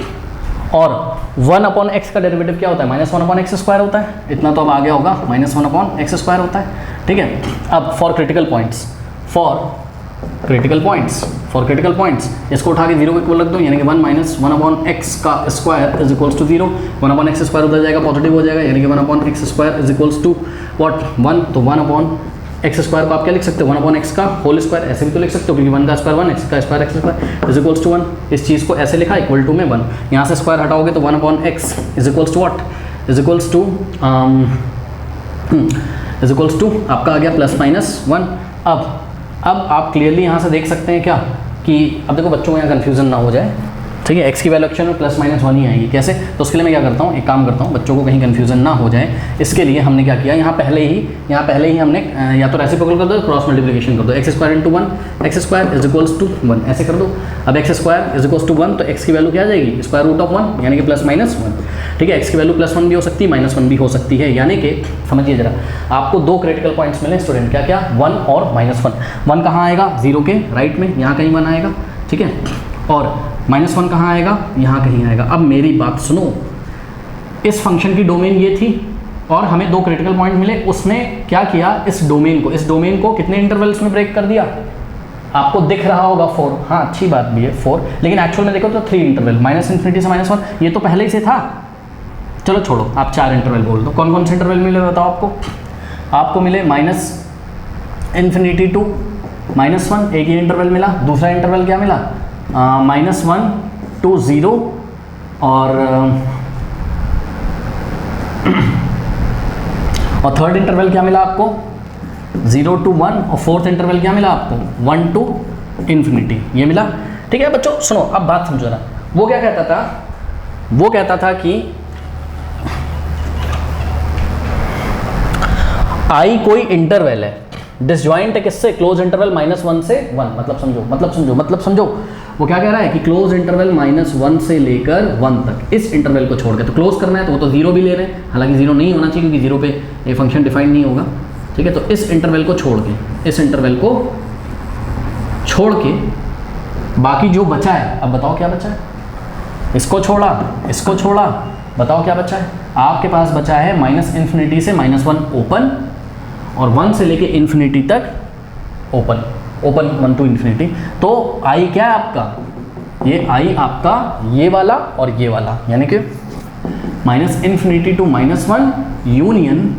और 1/x का डेरिवेटिव क्या होता है, -1/x² होता है। इतना तो अब आ गया होगा, -1/x² होता है, ठीक है। अब फॉर क्रिटिकल पॉइंट्स इसको उठा के 0 को इक्वल रख दो, यानी कि 1 - 1/x का square is equals to 0। 1/x² उधर जाएगा, पॉजिटिव हो जाएगा, यानी कि 1/x² is equals to what, 1। तो 1/x² को आप क्या लिख सकते हो, 1/x का होल स्क्वायर, ऐसे भी तो लिख सकते हो, क्योंकि 1 का स्क्वायर 1, x का square x² is equals to 1। इस चीज़ को ऐसे लिखा, इक्वल टू में 1, यहाँ से स्क्वायर हटाओगे तो 1/x is equals to what, is equals to आपका आ गया +-1। अब आप क्लियरली यहाँ से देख सकते हैं क्या कि अब देखो बच्चों को यहाँ कन्फ्यूजन ना हो जाए, ठीक है। x की वैल्यू एक्चुअल में +-1 ही आएगी, कैसे? तो उसके लिए मैं क्या करता हूँ, एक काम करता हूँ, बच्चों को कहीं कन्फ्यूजन ना हो जाए, इसके लिए हमने क्या किया, यहाँ पहले ही हमने या तो रेसिप्रोकल कर दो, क्रॉस मल्टीप्लिकेशन कर दो, x² × 1, x² is equals to 1, ऐसे कर दो। अब x² इज इक्वल्स टू 1, तो x की वैल्यू क्या आ जाएगी, √1, यानी कि +-1, ठीक है। x की वैल्यू +1 भी हो सकती है, -1 भी हो सकती है, यानी कि समझिए जरा, आपको दो क्रिटिकल पॉइंट्स मिले स्टूडेंट, क्या क्या, 1 और -1। 1 कहाँ आएगा, 0 के राइट में, यहाँ कहीं 1 आएगा, ठीक है। और -1 कहाँ आएगा, यहाँ कहीं आएगा। अब मेरी बात सुनो, इस फंक्शन की डोमेन ये थी और हमें दो क्रिटिकल पॉइंट मिले, उसने क्या किया, इस डोमेन को कितने इंटरवल्स में ब्रेक कर दिया, आपको दिख रहा होगा 4, हाँ अच्छी बात भी है 4, लेकिन एक्चुअल में देखो तो 3 इंटरवल, -∞ से -1, ये तो पहले ही से था। चलो छोड़ो, आप 4 इंटरवल बोल दो। कौन कौन से इंटरवल मिले बताओ आपको मिले -∞ टू -1 एक ही इंटरवल मिला, दूसरा इंटरवल क्या मिला, -1 to 0 और थर्ड इंटरवल क्या मिला आपको, 0 to 1, और फोर्थ इंटरवल क्या मिला आपको, 1 to इन्फिनिटी, ये मिला, ठीक है। बच्चों सुनो, अब बात समझो ना, वो क्या कहता था कि आई कोई इंटरवल है, डिसजॉइंट है किससे, क्लोज इंटरवल -1 से 1, मतलब समझो वो क्या कह रहा है कि क्लोज इंटरवल -1 से लेकर 1 तक, इस इंटरवल को छोड़ के, तो क्लोज करना है तो वो तो 0 भी ले रहे हैं, हालांकि 0 नहीं होना चाहिए क्योंकि 0 पे ये फंक्शन डिफाइन नहीं होगा, ठीक है। तो इस इंटरवल को छोड़ के बाकी जो बचा है, अब बताओ क्या बचा है, इसको छोड़ा, बताओ क्या बचा है, आपके पास बचा है -∞ से -1 ओपन और 1 से लेके इन्फिनिटी तक ओपन 1 to इन्फिनिटी। तो आई क्या है आपका, ये आई आपका ये वाला और ये वाला, यानी कि -∞ to -1 यूनियन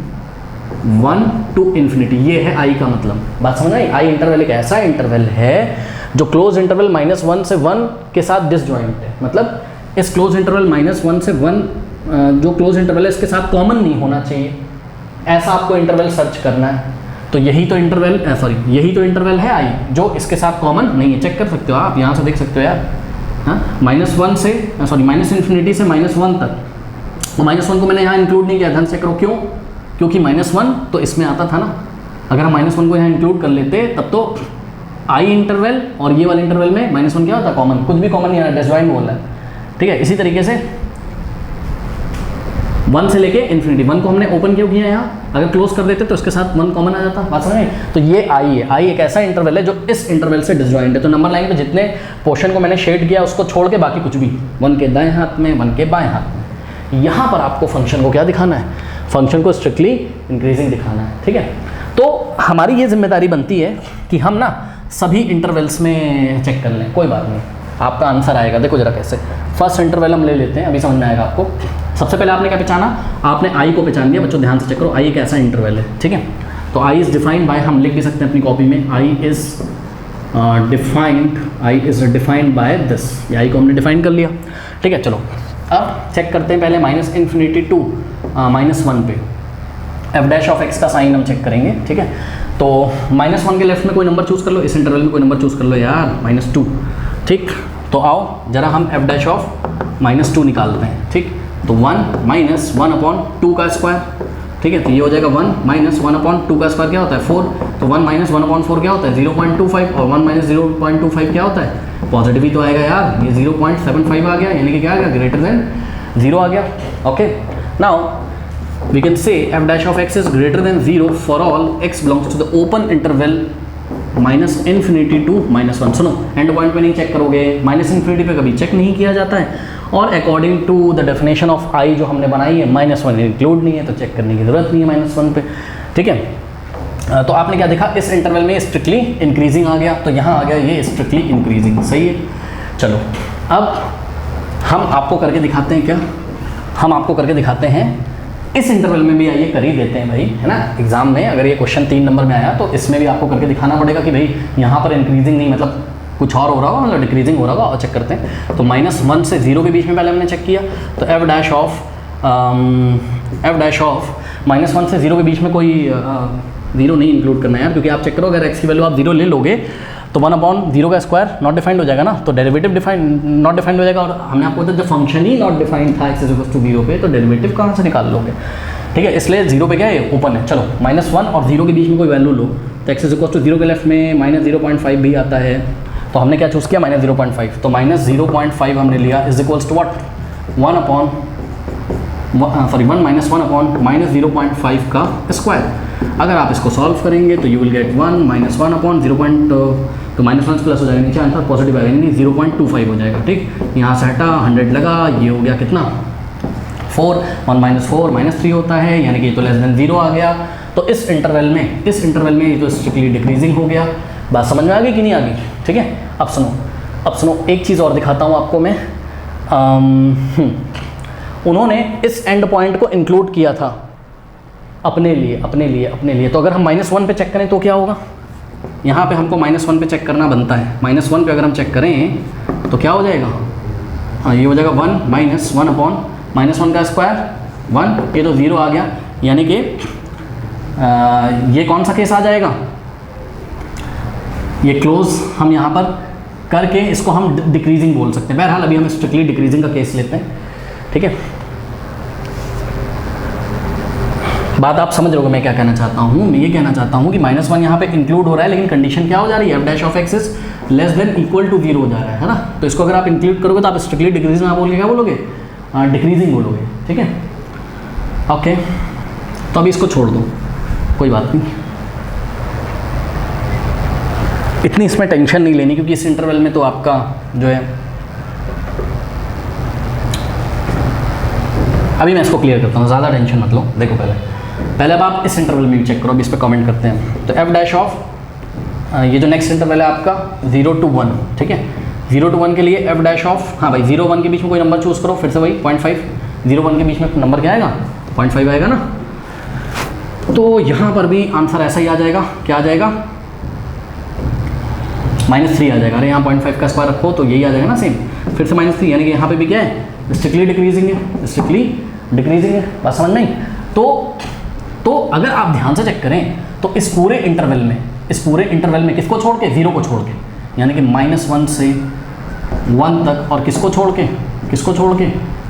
1 to इन्फिनिटी, ये है आई का मतलब। बात समझ आई? आई इंटरवल एक ऐसा इंटरवल है जो क्लोज इंटरवल -1 से 1 के साथ डिसजॉइंट है, मतलब इस क्लोज इंटरवल -1 से 1 जो क्लोज इंटरवल है इसके साथ कॉमन नहीं होना चाहिए, ऐसा आपको इंटरवल सर्च करना है, तो यही तो इंटरवल यही तो इंटरवल है आई, जो इसके साथ कॉमन नहीं है। चेक कर सकते हो आप, यहाँ से देख सकते हो यार। हाँ, -1 से -∞ से -1 तक, तो -1 को मैंने यहाँ इंक्लूड नहीं किया, ध्यान से करो। क्यों? क्योंकि -1 तो इसमें आता था ना, अगर हम -1 को यहाँ इंक्लूड कर लेते तब तो आई इंटरवल और ये वाले इंटरवल में -1 क्या होता? कॉमन। कुछ भी कॉमन नहीं आ रहा, डिसजॉइंट बोल रहा है, ठीक है। इसी तरीके से 1 से लेके इन्फिनिटी, 1 को हमने ओपन क्यों किया यहाँ, अगर क्लोज कर देते तो उसके साथ 1 कॉमन आ जाता, बात समझ में। तो ये आई है, आई एक ऐसा इंटरवल है जो इस इंटरवल से डिसजॉइंट है। तो नंबर लाइन पे जितने पोर्शन को मैंने शेड किया उसको छोड़ के बाकी कुछ भी 1 के दाएं हाथ में, 1 के बाएं हाथ में। यहाँ पर आपको फंक्शन को क्या दिखाना है? फंक्शन को स्ट्रिक्टली इंक्रीजिंग दिखाना है, ठीक है। तो हमारी ये जिम्मेदारी बनती है कि हम ना सभी इंटरवल्स में चेक कर लें, कोई बात नहीं, आपका आंसर आएगा। देखो जरा कैसे, फर्स्ट इंटरवल हम ले लेते हैं, अभी समझ में आएगा आपको। सबसे पहले आपने क्या पहचाना? आपने आई को पहचान लिया। बच्चों ध्यान से चेक करो, आई एक ऐसा इंटरवल है, ठीक है। तो आई इज़ डिफाइंड बाय, हम लिख भी सकते हैं अपनी कॉपी में, I is defined by this. ये आई को हमने डिफाइन कर लिया, ठीक है। चलो अब चेक करते हैं पहले -∞ टू -1 पे f' का साइन हम चेक करेंगे, ठीक है। तो -1 के लेफ्ट में कोई नंबर चूज़ कर लो, इस इंटरवल में कोई नंबर चूज़ कर लो यार, -2, ठीक। तो आओ जरा हम f'-2 निकालते हैं, ठीक। तो 1 - 1/2 का स्क्वायर, ठीक है। तो ये हो जाएगा 1 - 1/2 का स्क्वायर क्या होता है? 4। तो 1 - 1/4 क्या होता है? 0.25, और 1 - 0.25 क्या होता है? पॉजिटिव ही तो आएगा यार, ये 0.75 आ गया, यानी कि क्या आ गया? ग्रेटर देन 0 आ गया, okay. Now we can say f' is greater than 0 for all x belongs to the open interval -∞ to -1। सुनो, एंड पॉइंट पे नहीं चेक करोगे, -∞ पे कभी चेक नहीं किया जाता है, और according to the definition of I जो हमने बनाई है, -1 इंक्लूड नहीं है, तो चेक करने की ज़रूरत नहीं है -1 पे, ठीक है। तो आपने क्या देखा, इस इंटरवल में स्ट्रिक्टली इंक्रीजिंग आ गया, तो यहाँ आ गया ये स्ट्रिक्टली इंक्रीजिंग, सही है। चलो अब हम आपको करके दिखाते हैं, क्या हम आपको करके दिखाते हैं, इस इंटरवल में भी आइए कर ही देते हैं भाई, है ना। एग्जाम में अगर ये क्वेश्चन 3 नंबर में आया तो इसमें भी आपको करके दिखाना पड़ेगा कि भाई यहाँ पर इंक्रीजिंग नहीं, मतलब कुछ और हो रहा होगा, मतलब डिक्रीजिंग हो रहा होगा, और चेक करते हैं। तो -1 से 0 के बीच में पहले हमने चेक किया, तो f' ऑफ -1 से 0 के बीच में कोई 0 नहीं इंक्लूड करना है यार, क्योंकि आप चेक करो अगर x की वैल्यू आप 0 ले लोगे तो 1/0 का स्क्वायर नॉट डिफाइंड हो जाएगा ना, तो डेरिवेटिव नॉट डिफाइंड हो जाएगा। और हमने आपको बताया जब फंक्शन ही नॉट डिफाइंड था x = 0 पे, तो डेरिवेटिव कहाँ से निकाल लोगे, ठीक है। इसलिए 0 पे क्या है, ओपन है। चलो -1 और 0 के बीच में कोई वैल्यू लो, तो x = 0 के लेफ्ट में -0.5 भी आता है, तो हमने क्या चूज़ किया, -0.5। तो -0.5 हमने लिया इज इक्वल्स टू व्हाट, 1 - 0.5 का स्क्वायर। अगर आप इसको सॉल्व करेंगे तो यू विल गेट 1 - 1/0. तो -1 प्लस हो जाएगा, नीचे आंसर पॉजिटिव आएगा, यानी 0.25 हो जाएगा, ठीक। यहाँ से हटा 100 लगा, ये हो गया कितना, 4, 1 - 4 -3 होता है, यानी कि ये तो लेस देन 0 आ गया। तो इस इंटरवल में ये तो स्ट्रिक्टली डिक्रीजिंग हो गया। बात समझ में आ गई कि नहीं आ गई, ठीक है। अब सुनो एक चीज़ और दिखाता हूँ आपको मैं। उन्होंने इस एंड पॉइंट को इंक्लूड किया था अपने लिए। तो अगर हम -1 पे चेक करें तो क्या होगा, यहाँ पे हमको -1 पे चेक करना बनता है। -1 पे अगर हम चेक करें तो क्या हो जाएगा, हाँ ये हो जाएगा 1 - 1 का स्क्वायर 1, ये तो 0 आ गया, यानी कि ये कौन सा केस आ जाएगा, ये क्लोज हम यहाँ पर करके इसको हम डिक्रीजिंग बोल सकते हैं। बहरहाल अभी हम स्ट्रिक्टली डिक्रीजिंग का केस लेते हैं, ठीक है। बात आप समझ रहे हो मैं क्या कहना चाहता हूँ। मैं ये कहना चाहता हूँ कि -1 यहाँ पे इंक्लूड हो रहा है, लेकिन कंडीशन क्या हो जा रही है, f' is less than equal to 0 हो जा रहा है ना। तो इसको अगर आप इंक्लूड करोगे तो आप स्ट्रिक्टली डिक्रीजिंग ना बोलोगे, क्या बोलोगे, डिक्रीजिंग बोलोगे, ठीक है। ओके, तो अभी इसको छोड़ दो, कोई बात नहीं, इतनी इसमें टेंशन नहीं लेनी, क्योंकि इस इंटरवल में तो आपका जो है, अभी मैं इसको क्लियर करता हूँ, ज़्यादा टेंशन मत लो। देखो पहले अब आप इस इंटरवल में भी चेक करो, अभी इस पर कमेंट करते हैं। तो f' ऑफ ये जो नेक्स्ट इंटरवल है आपका 0 to 1, ठीक है। 0 to 1 के लिए f' ऑफ, हाँ भाई 0 1 के बीच में कोई नंबर चूज़ करो, फिर से वही 0.5, 0 1 के बीच में नंबर क्या आएगा, 0.5 आएगा ना। तो यहाँ पर भी आंसर ऐसा ही आ जाएगा, क्या आ जाएगा, -3 आ जाएगा। अरे यहाँ 0.5 का स्क्वायर रखो तो यही आ जाएगा ना सेम, फिर से -3, यानी कि यहाँ पे भी क्या है, स्ट्रिक्टली डिक्रीजिंग है, बात समझ नहीं। तो तो अगर आप ध्यान से चेक करें तो इस पूरे इंटरवल में किसको छोड़ के, 0 को छोड़ के, यानी कि -1 से 1 तक, और किसको छोड़ के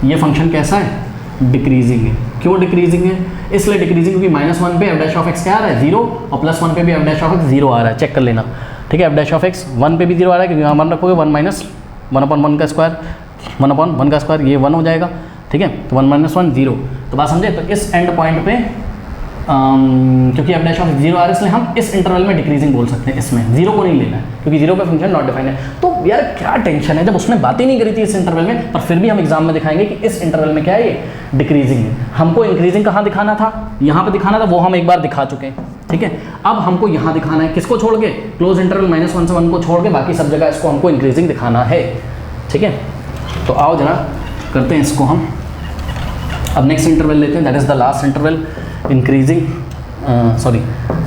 ये फंक्शन कैसा है, डिक्रीजिंग है। क्यों डिक्रीजिंग है, इसलिए डिक्रीजिंग क्योंकि -1 पे f' क्या आ रहा है 0, और +1 पे भी f' 0 आ रहा है, चेक कर लेना, ठीक है। f' 1 पे भी 0 आ रहा है क्योंकि हम रखोगे 1 माइनस 1/1 का स्क्वायर, 1/1 का स्क्वायर, ये 1 हो जाएगा, ठीक है। तो 1 - 1 0, तो बात समझे। तो इस एंड पॉइंट पे क्योंकि f' 0 आ रहा है इसलिए हम इस इंटरवल में डिक्रीजिंग बोल सकते हैं, इसमें 0 को नहीं लेना है क्योंकि 0 पे फंक्शन नॉट डिफाइंड है। तो यार क्या टेंशन है, जब उसने बात ही नहीं करी थी इस इंटरवल में, पर फिर भी हम एग्जाम में दिखाएंगे कि इस इंटरवल में क्या है, ये डिक्रीजिंग है। हमको इंक्रीजिंग कहाँ दिखाना था, यहाँ पे दिखाना था, वो हम एक बार दिखा चुके हैं, ठीक है। अब हमको यहाँ दिखाना है, किसको छोड़ के, क्लोज इंटरवल -1 से 1 को छोड़ के, बाकी सब जगह इसको हमको इंक्रीजिंग दिखाना है, ठीक है। तो आओ जरा करते हैं इसको हम। अब नेक्स्ट इंटरवल लेते हैं, that is the last interval, increasing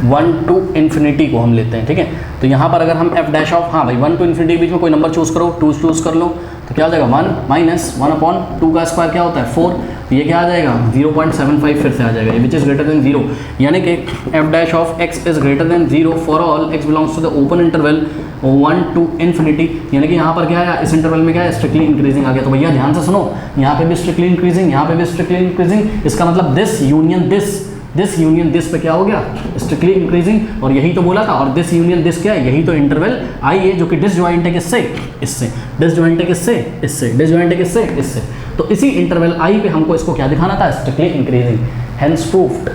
1 to infinity को हम लेते हैं, ठीक है। तो यहाँ पर अगर हम f' हाँ भाई 1 to इन्फिनिटी के बीच में कोई नंबर चूज़ करो, 2 चूज़ कर लो, तो क्या हो जाएगा 1 माइनस 1/2 का स्क्वायर क्या होता है 4, तो ये क्या आ जाएगा 0.75 फिर से आ जाएगा, विच इज़ ग्रेटर देन 0, यानी कि f' is greater than 0 for all x belongs to the open interval 1 to infinity, यानी कि यहाँ पर क्या है, इस इंटरवल में क्या है, स्ट्रिक्टली इंक्रीजिंग आ गया। तो भैया ध्यान से सुनो, यहाँ पे भी स्ट्रिक्टली इंक्रीजिंग, यहाँ पे भी स्ट्रिक्टली इंक्रीजिंग, इसका मतलब दिस यूनियन दिस पे क्या हो गया, स्ट्रिक्टली इंक्रीजिंग, और यही तो बोला था। और दिस यूनियन दिस क्या है, यही तो इंटरवल आई है जो कि डिसजॉइंट है किससे, इससे, डिसजॉइंट है किससे, इससे, डिसजॉइंट है किससे, इससे। तो इसी इंटरवल आई पे हमको इसको क्या दिखाना था, स्ट्रिक्टली इंक्रीजिंग, हेंस प्रूफ्ड।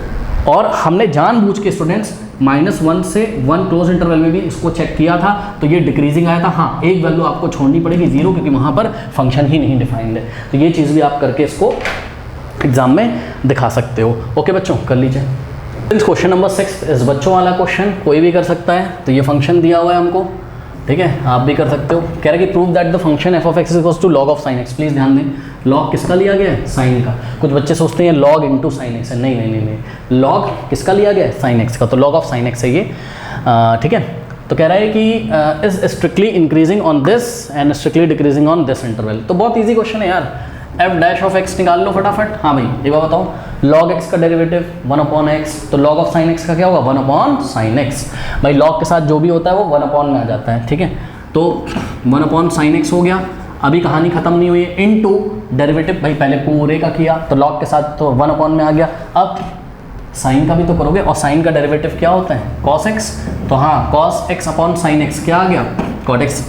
और हमने जानबूझ के स्टूडेंट्स -1 से 1 क्लोज इंटरवल में भी इसको चेक किया था, तो ये डिक्रीजिंग आया था। हाँ, एक वैल्यू आपको छोड़नी पड़ेगी 0, क्योंकि वहाँ पर फंक्शन ही नहीं डिफाइंड है। तो ये चीज़ भी आप करके इसको एग्जाम में दिखा सकते हो। ओके बच्चों, कर लीजिए। क्वेश्चन नंबर 6 इस बच्चों वाला क्वेश्चन, कोई भी कर सकता है। तो ये फंक्शन दिया हुआ है हमको, ठीक है, आप भी कर सकते हो। कह रहे हैं कि prove that the function f(x) equals to log of sin x। Please ध्यान दें, log किसका लिया गया है, साइन का। कुछ बच्चे सोचते हैं log इंटू साइन एक्स है, नहीं, log किसका लिया गया है, साइन एक्स का, तो log ऑफ साइन एक्स है ये, ठीक है। तो कह रहा है कि is strictly increasing on this and strictly decreasing on this interval. तो बहुत ईजी क्वेश्चन है यार, f' निकाल लो फटाफट। हाँ भाई, एक बार बताओ, log x का डेरिवेटिव 1/x, तो log ऑफ sin x का क्या होगा 1/sin x। भाई log के साथ जो भी होता है वो 1/, में आ जाता है, ठीक है। तो 1/sin x हो गया। अभी कहानी खत्म नहीं हुई है, इनटू डेरिवेटिव, भाई पहले पूरे का किया तो log के साथ तो 1/, में आ गया। अब साइन का भी तो करोगे, और साइन का डेरिवेटिव क्या होता है, cos x। तो हाँ, cos x/sin x क्या आ गया, cot x,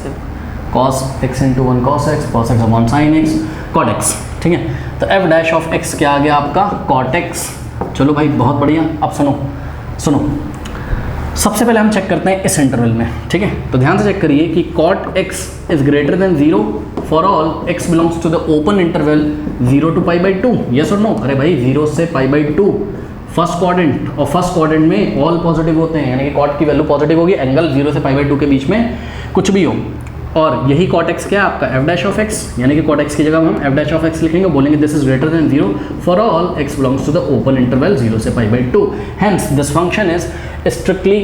cos x × 1 cos x, cos x/sin x, cot x, ठीक है। तो f' क्या आ गया आपका, cot x। चलो भाई बहुत बढ़िया। अब सुनो, सबसे पहले हम चेक करते हैं इस इंटरवल में, ठीक है। तो ध्यान से चेक करिए कि cot x is greater than 0 for all x belongs to the open interval 0 to π/2, yes और नो। अरे भाई 0 से π/2 फर्स्ट क्वाड्रेंट, और फर्स्ट क्वाड्रेंट में ऑल पॉजिटिव होते हैं, यानी कि cot की वैल्यू पॉजिटिव होगी, एंगल 0 से π/2 के बीच में कुछ भी हो। और यही cot x क्या है आपका, f', यानी कि cot x की जगह हम f' लिखेंगे, बोलेंगे this is greater than 0 for all x belongs to the open interval 0 से π/2, hence this function is strictly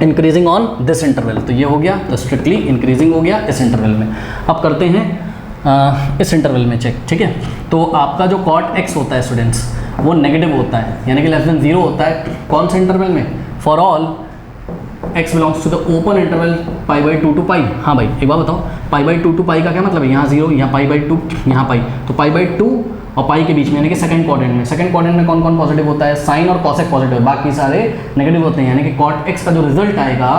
increasing on this interval. तो ये हो गया, तो स्ट्रिक्टली इंक्रीजिंग हो गया इस इंटरवल में। अब करते हैं इस इंटरवल में चेक, ठीक है। तो आपका जो cot x होता है स्टूडेंट्स, वो नेगेटिव होता है, यानी कि लेस देन 0 होता है। कौन से इंटरवल में, for all x belongs to the open interval π/2 to π। हाँ भाई एक बार बताओ, π/2 to π का क्या मतलब है, यहाँ 0, यहाँ π/2, यहाँ π, तो π/2 और पाई के बीच में, यानी कि सेकंड क्वाड्रेंट में कौन कौन पॉजिटिव होता है, साइन और कॉसेक पॉजिटिव, बाकी सारे नेगेटिव होते हैं। यानी कि कॉट एक्स का जो रिजल्ट आएगा,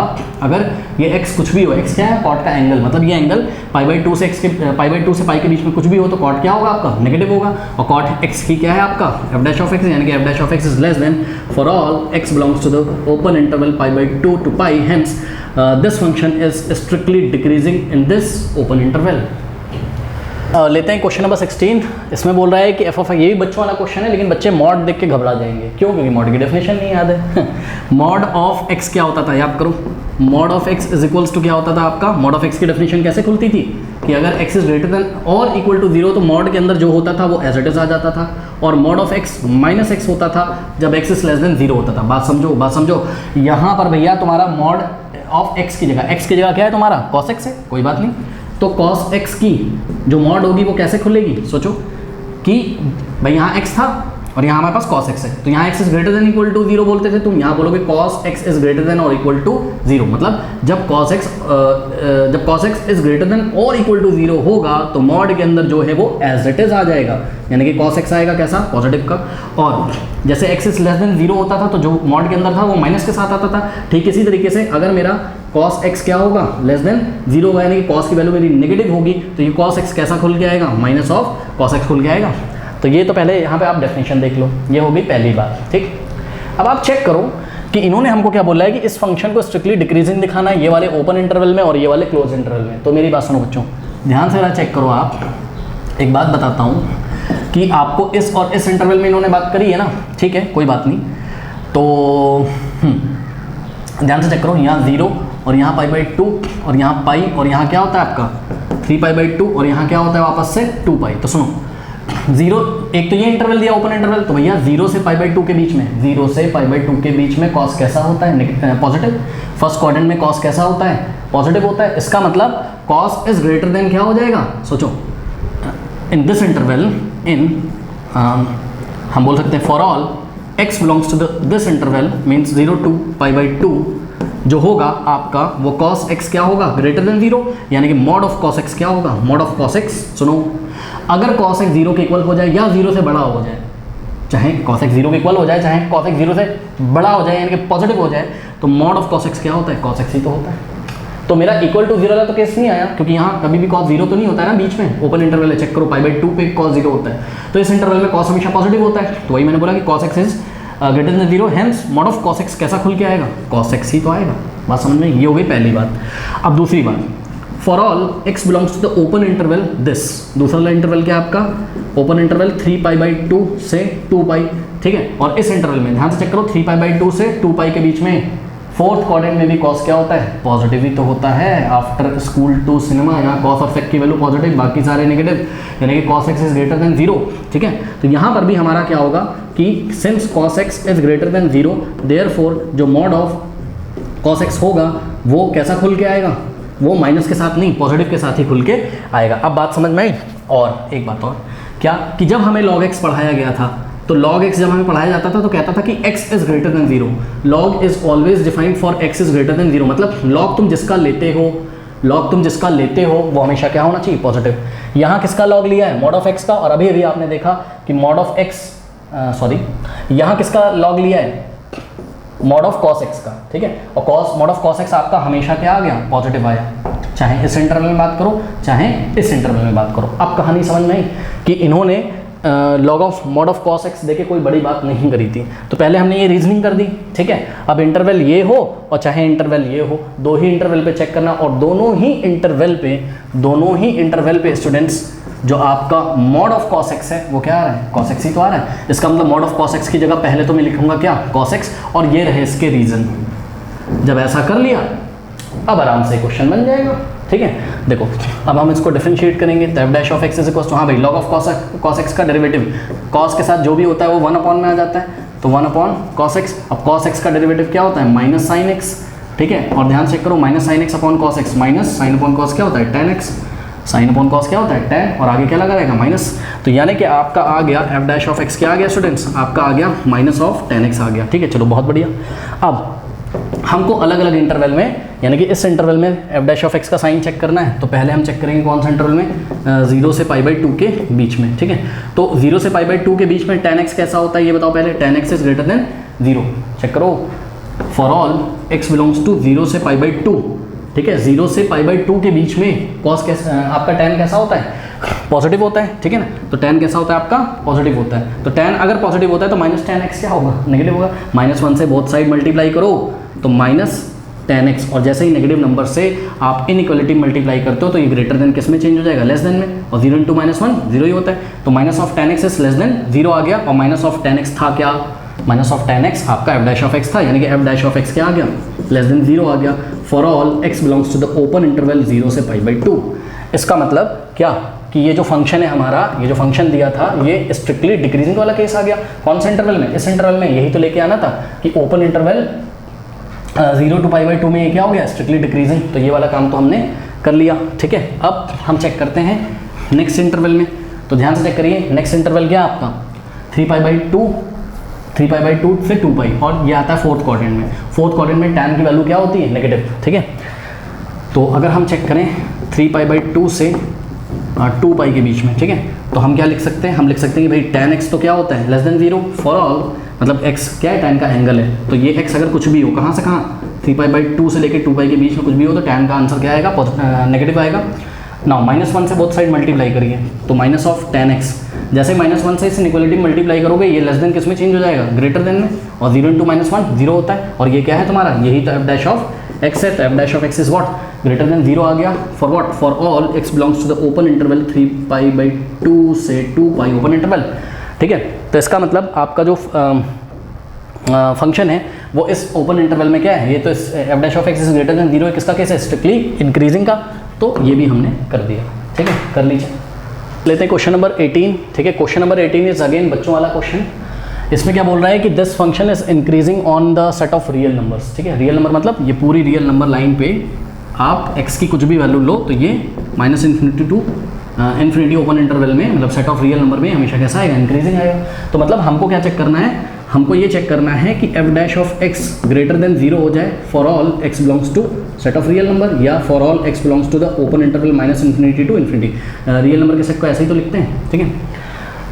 अगर ये एक्स कुछ भी हो, एक्स क्या है, कॉट का एंगल, मतलब ये एंगल π/2 से पाई के बीच में कुछ भी हो तो कॉट क्या होगा आपका, नेगेटिव होगा। और कॉट एक्स की क्या है आपका f'(x), यानी कि f'(x) is less than for all x belongs to the open interval π/2 to π, hence this function is strictly decreasing in this open interval. लेते हैं क्वेश्चन नंबर 16। इसमें बोल रहा है कि f(x), ये भी बच्चों वाला क्वेश्चन है, लेकिन बच्चे मॉड देख के घबरा जाएंगे। क्यों? क्योंकि मॉड की डेफिनेशन नहीं याद है। मॉड ऑफ x क्या होता था, याद करो। Mod of x is equals to क्या होता था आपका, मॉड ऑफ x की डेफिनेशन कैसे खुलती थी कि अगर x इज ग्रेटर देन और इक्वल टू 0 तो मॉड के अंदर जो होता था वो एज इट इज आ जाता था, और mod of x minus x होता था जब x इज लेस देन 0 होता था। बात समझो। यहाँ पर भैया तुम्हारा मॉड ऑफ x की जगह क्या है तुम्हारा, cos x है, कोई बात नहीं। तो cos x की जो मॉड होगी वो कैसे खुलेगी, सोचो कि भाई यहाँ x था, और यहाँ हमारे पास cos x है, तो यहाँ x is greater than equal to 0 बोलते थे, तुम यहाँ बोलोगे cos x is greater than और इक्वल टू 0, मतलब जब cos x is greater than और इक्वल टू 0 होगा तो मॉड के अंदर जो है वो एज इट इज आ जाएगा, यानी कि cos x आएगा कैसा, पॉजिटिव का। और जैसे x इज लेस देन 0 होता था तो जो मॉड के अंदर था वो माइनस के साथ आता था। ठीक इसी तरीके से अगर मेरा cos x क्या होगा, लेस देन 0 होगा, यानी कि cos की वैल्यू मेरी नेगेटिव होगी, तो ये cos x कैसा खुल के आएगा, माइनस ऑफ cos x खुल के आएगा। तो ये तो पहले यहाँ पे आप डेफिनेशन देख लो, ये हो गई पहली बात। ठीक, अब आप चेक करो कि इन्होंने हमको क्या बोला है कि इस फंक्शन को स्ट्रिक्टली डिक्रीजिंग दिखाना है, ये वाले ओपन इंटरवल में और ये वाले क्लोज इंटरवल में। तो मेरी बात सुनो बच्चों, ध्यान से जरा चेक करो। आप एक बात बताता हूँ कि आपको इस और इस इंटरवल में इन्होंने बात करी है ना, ठीक है, कोई बात नहीं। तो ध्यान से चेक करो, यहाँ 0 और यहाँ π/2 और यहाँ पाई और यहाँ क्या होता है आपका 3π/2 और यहाँ क्या होता है वापस से 2π। तो सुनो 0, एक तो ये इंटरवल दिया ओपन इंटरवल, तो भैया 0 से π/2 के बीच में, 0 से π/2 के बीच में cos कैसा होता है, पॉजिटिव। फर्स्ट क्वाड्रेंट में cos कैसा होता है, पॉजिटिव होता है। इसका मतलब cos इज ग्रेटर देन क्या हो जाएगा, सोचो इन दिस इंटरवल, हम बोल सकते हैं for all x belongs to this interval means 0 to π/2 जो होगा आपका वो cos x क्या होगा, ग्रेटर देन 0, यानी कि मॉड ऑफ cos x क्या होगा, मॉड ऑफ cos x। सुनो, अगर cos x 0 के इक्वल हो जाए या 0 से बड़ा हो जाए, चाहे cos x 0 के इक्वल हो जाए चाहे cos x 0 से बड़ा हो जाए, यानी कि पॉजिटिव हो जाए, तो मॉड ऑफ cos x क्या होता है, cos x ही तो होता है। तो मेरा इक्वल टू 0 वाला तो केस नहीं आया, क्योंकि यहाँ कभी भी cos 0 तो नहीं होता है ना बीच में, ओपन इंटरवल है, चेक करो π/2 पे cos 0 होता है, तो इस इंटरवल में cos हमेशा पॉजिटिव होता है। तो वही मैंने बोला कि cos x is greater than 0, hence mod of cos x कैसा खुल के आएगा, cos x ही तो आएगा। बात समझ में, ये हो गई पहली बात। अब दूसरी बात, for all x belongs to the open interval this, दूसरा वाला इंटरवल क्या है आपका, ओपन इंटरवल 3π/2 से 2π, ठीक है। और इस इंटरवल में ध्यान से चेक करो 3π/2 से 2π के बीच में फोर्थ क्वाड्रेंट में भी cos क्या होता है, पॉजिटिव ही तो होता है। आफ्टर स्कूल टू सिनेमा, यहाँ cos ऑफ x की वैल्यू पॉजिटिव, बाकी सारे नेगेटिव, यानी कि cos x is greater than 0, ठीक है। तो यहाँ पर भी हमारा क्या होगा कि since cos x is greater than 0, therefore जो मॉड ऑफ cos x होगा वो कैसा खुल के आएगा, वो माइनस के साथ नहीं, पॉजिटिव के साथ ही खुल के आएगा। अब बात समझ में आई। और एक बात और, क्या कि जब हमें log x पढ़ाया गया था, तो log x जब हमें पढ़ाया जाता था तो कहता था कि x is greater than 0, log is always defined for x is greater than 0, मतलब log तुम जिसका लेते हो वो हमेशा क्या होना चाहिए, पॉजिटिव। यहाँ किसका log लिया है, मॉड ऑफ x का, और अभी अभी आपने देखा कि मॉड ऑफ x, यहाँ किसका log लिया है, मॉड ऑफ cos x का, ठीक है। और मॉड ऑफ cos x आपका हमेशा क्या आ गया, पॉजिटिव आया, चाहे इस इंटरवल में बात करो चाहे इस इंटरवल में बात करो। अब कहानी समझ में आई कि इन्होंने log of mod of cos x देके कोई बड़ी बात नहीं करी थी, तो पहले हमने ये रीजनिंग कर दी, ठीक है। अब इंटरवल ये हो और चाहे इंटरवल ये हो, दो ही इंटरवल पे चेक करना, और दोनों ही इंटरवल पे स्टूडेंट्स जो आपका मॉड ऑफ cos x है वो क्या आ रहा है, cos x ही तो आ रहा है। इसका मतलब मॉड ऑफ cos x की जगह पहले तो मैं लिखूंगा क्या, cos x, और ये रहे इसके रीजन। जब ऐसा कर लिया अब आराम से क्वेश्चन बन जाएगा, ठीक है। देखो अब हम इसको डिफरेंशिएट करेंगे, तो f' of x is equal to, हाँ भाई log ऑफ cos x का डेरिवेटिव cos के साथ जो भी होता है वो 1 अपॉन में आ जाता है, तो 1 अपॉन cos x। अब cos x का डेरिवेटिव क्या होता है, माइनस साइन x, ठीक है। और ध्यान चेक करो, minus sine x upon cos x, minus sine upon cos क्या होता है, tan x, sine upon cos क्या होता है, tan, और आगे क्या लगा रहेगा, माइनस। तो यानी कि आपका आ गया f' ऑफ x क्या आ गया स्टूडेंट्स, आपका आ गया माइनस ऑफ tan x आ गया, ठीक है। चलो बहुत बढ़िया। अब हमको अलग अलग इंटरवल में, यानी कि इस इंटरवल में f' ऑफ x का साइन चेक करना है, तो पहले हम चेक करेंगे कौन सा इंटरवल में, 0 से π/2 के बीच में, ठीक है। तो 0 से π/2 के बीच में tan x कैसा होता है ये बताओ पहले, tan x is greater than 0, check करो। For all x belongs to 0 से π/2, ठीक है। 0 से π/2 के बीच में cos कैसा, आपका tan कैसा होता है, पॉजिटिव होता है, ठीक है ना। तो tan कैसा होता है आपका, पॉजिटिव होता है। तो tan अगर पॉजिटिव होता है तो माइनस tan x क्या होगा, नेगेटिव होगा। -1 से बोथ साइड मल्टीप्लाई करो तो माइनस tan x, और जैसे ही नेगेटिव नंबर से आप इनइक्वालिटी मल्टीप्लाई करते हो तो ये ग्रेटर देन किस में चेंज हो जाएगा, लेस देन में, और 0 × -1 0 ही होता है। तो minus of tan x is less than 0 आ गया, और माइनस ऑफ tan x था क्या, माइनस ऑफ tan x आपका f' ऑफ x था, यानी कि f' ऑफ x क्या आ गया, लेस देन 0 आ गया। For all x belongs to the open interval 0 से π/2। इसका मतलब क्या कि ये जो फंक्शन है हमारा, ये जो फंक्शन दिया था ये स्ट्रिक्टली डिक्रीजिंग वाला केस आ गया। कौन से इंटरवल में, इस इंटरवल में, यही तो लेके आना था कि ओपन इंटरवल 0 to π/2 में ये क्या हो गया, स्ट्रिक्टली डिक्रीजिंग। तो ये वाला काम तो हमने कर लिया, ठीक है। अब हम चेक करते हैं नेक्स्ट इंटरवल में, तो ध्यान से चेक करिए नेक्स्ट इंटरवल क्या है आपका, 3π/2 से 2π, और ये आता है फोर्थ क्वाड्रेंट में। फोर्थ क्वाड्रेंट में tan की वैल्यू क्या होती है? नेगेटिव। ठीक है, तो अगर हम चेक करें 3π/2 से 2π के बीच में, ठीक है, तो हम क्या लिख सकते हैं? हम लिख सकते हैं कि भाई tan x तो क्या होता है? लेस देन 0 फॉर ऑल, मतलब x क्या है? tan का एंगल है, तो ये x अगर कुछ भी हो, कहाँ से कहाँ? 3π/2 से लेकर 2π के बीच में कुछ भी हो तो tan का आंसर क्या आएगा? नेगेटिव आएगा। नाउ -1 से बोथ साइड मल्टीप्लाई करिए, तो माइनस ऑफ tan x, जैसे -1 से इस इनइक्वालिटी मल्टीप्लाई करोगे, ये लेस देन किस में चेंज हो जाएगा? ग्रेटर देन में, और 0 × -1 0 होता है, और ये क्या है तुम्हारा? यही तो f डैश ऑफ x है, तो f dash of x is what? Greater than 0 आ गया। For what? For all x belongs to the open interval 3π/2 से 2π ओपन इंटरवल। ठीक है, तो इसका मतलब आपका जो फंक्शन है वो इस ओपन इंटरवल में क्या है? ये तो इस f dash of x is greater than 0 है, किसका केस है? स्ट्रिक्टली इंक्रीजिंग का, तो ये भी हमने कर दिया। ठीक है, कर लीजिए। लेते हैं क्वेश्चन नंबर 18। ठीक है, क्वेश्चन नंबर 18 इज अगेन बच्चों वाला क्वेश्चन। इसमें क्या बोल रहा है कि this function is increasing on the set of real numbers. ठीक है, रियल नंबर मतलब ये पूरी रियल नंबर लाइन पे आप x की कुछ भी वैल्यू लो तो ये -∞ टू इन्फिनिटी ओपन इंटरवल में, मतलब सेट ऑफ रियल नंबर में हमेशा कैसा आएगा? इंक्रीजिंग आएगा। तो मतलब हमको क्या चेक करना है? हमको ये चेक करना है कि f dash of x greater than 0 हो जाए for all x belongs to set of real number, या for all x belongs to the open interval -∞ to infinity. Real number के सेट को ऐसे ही तो लिखते हैं। ठीक है,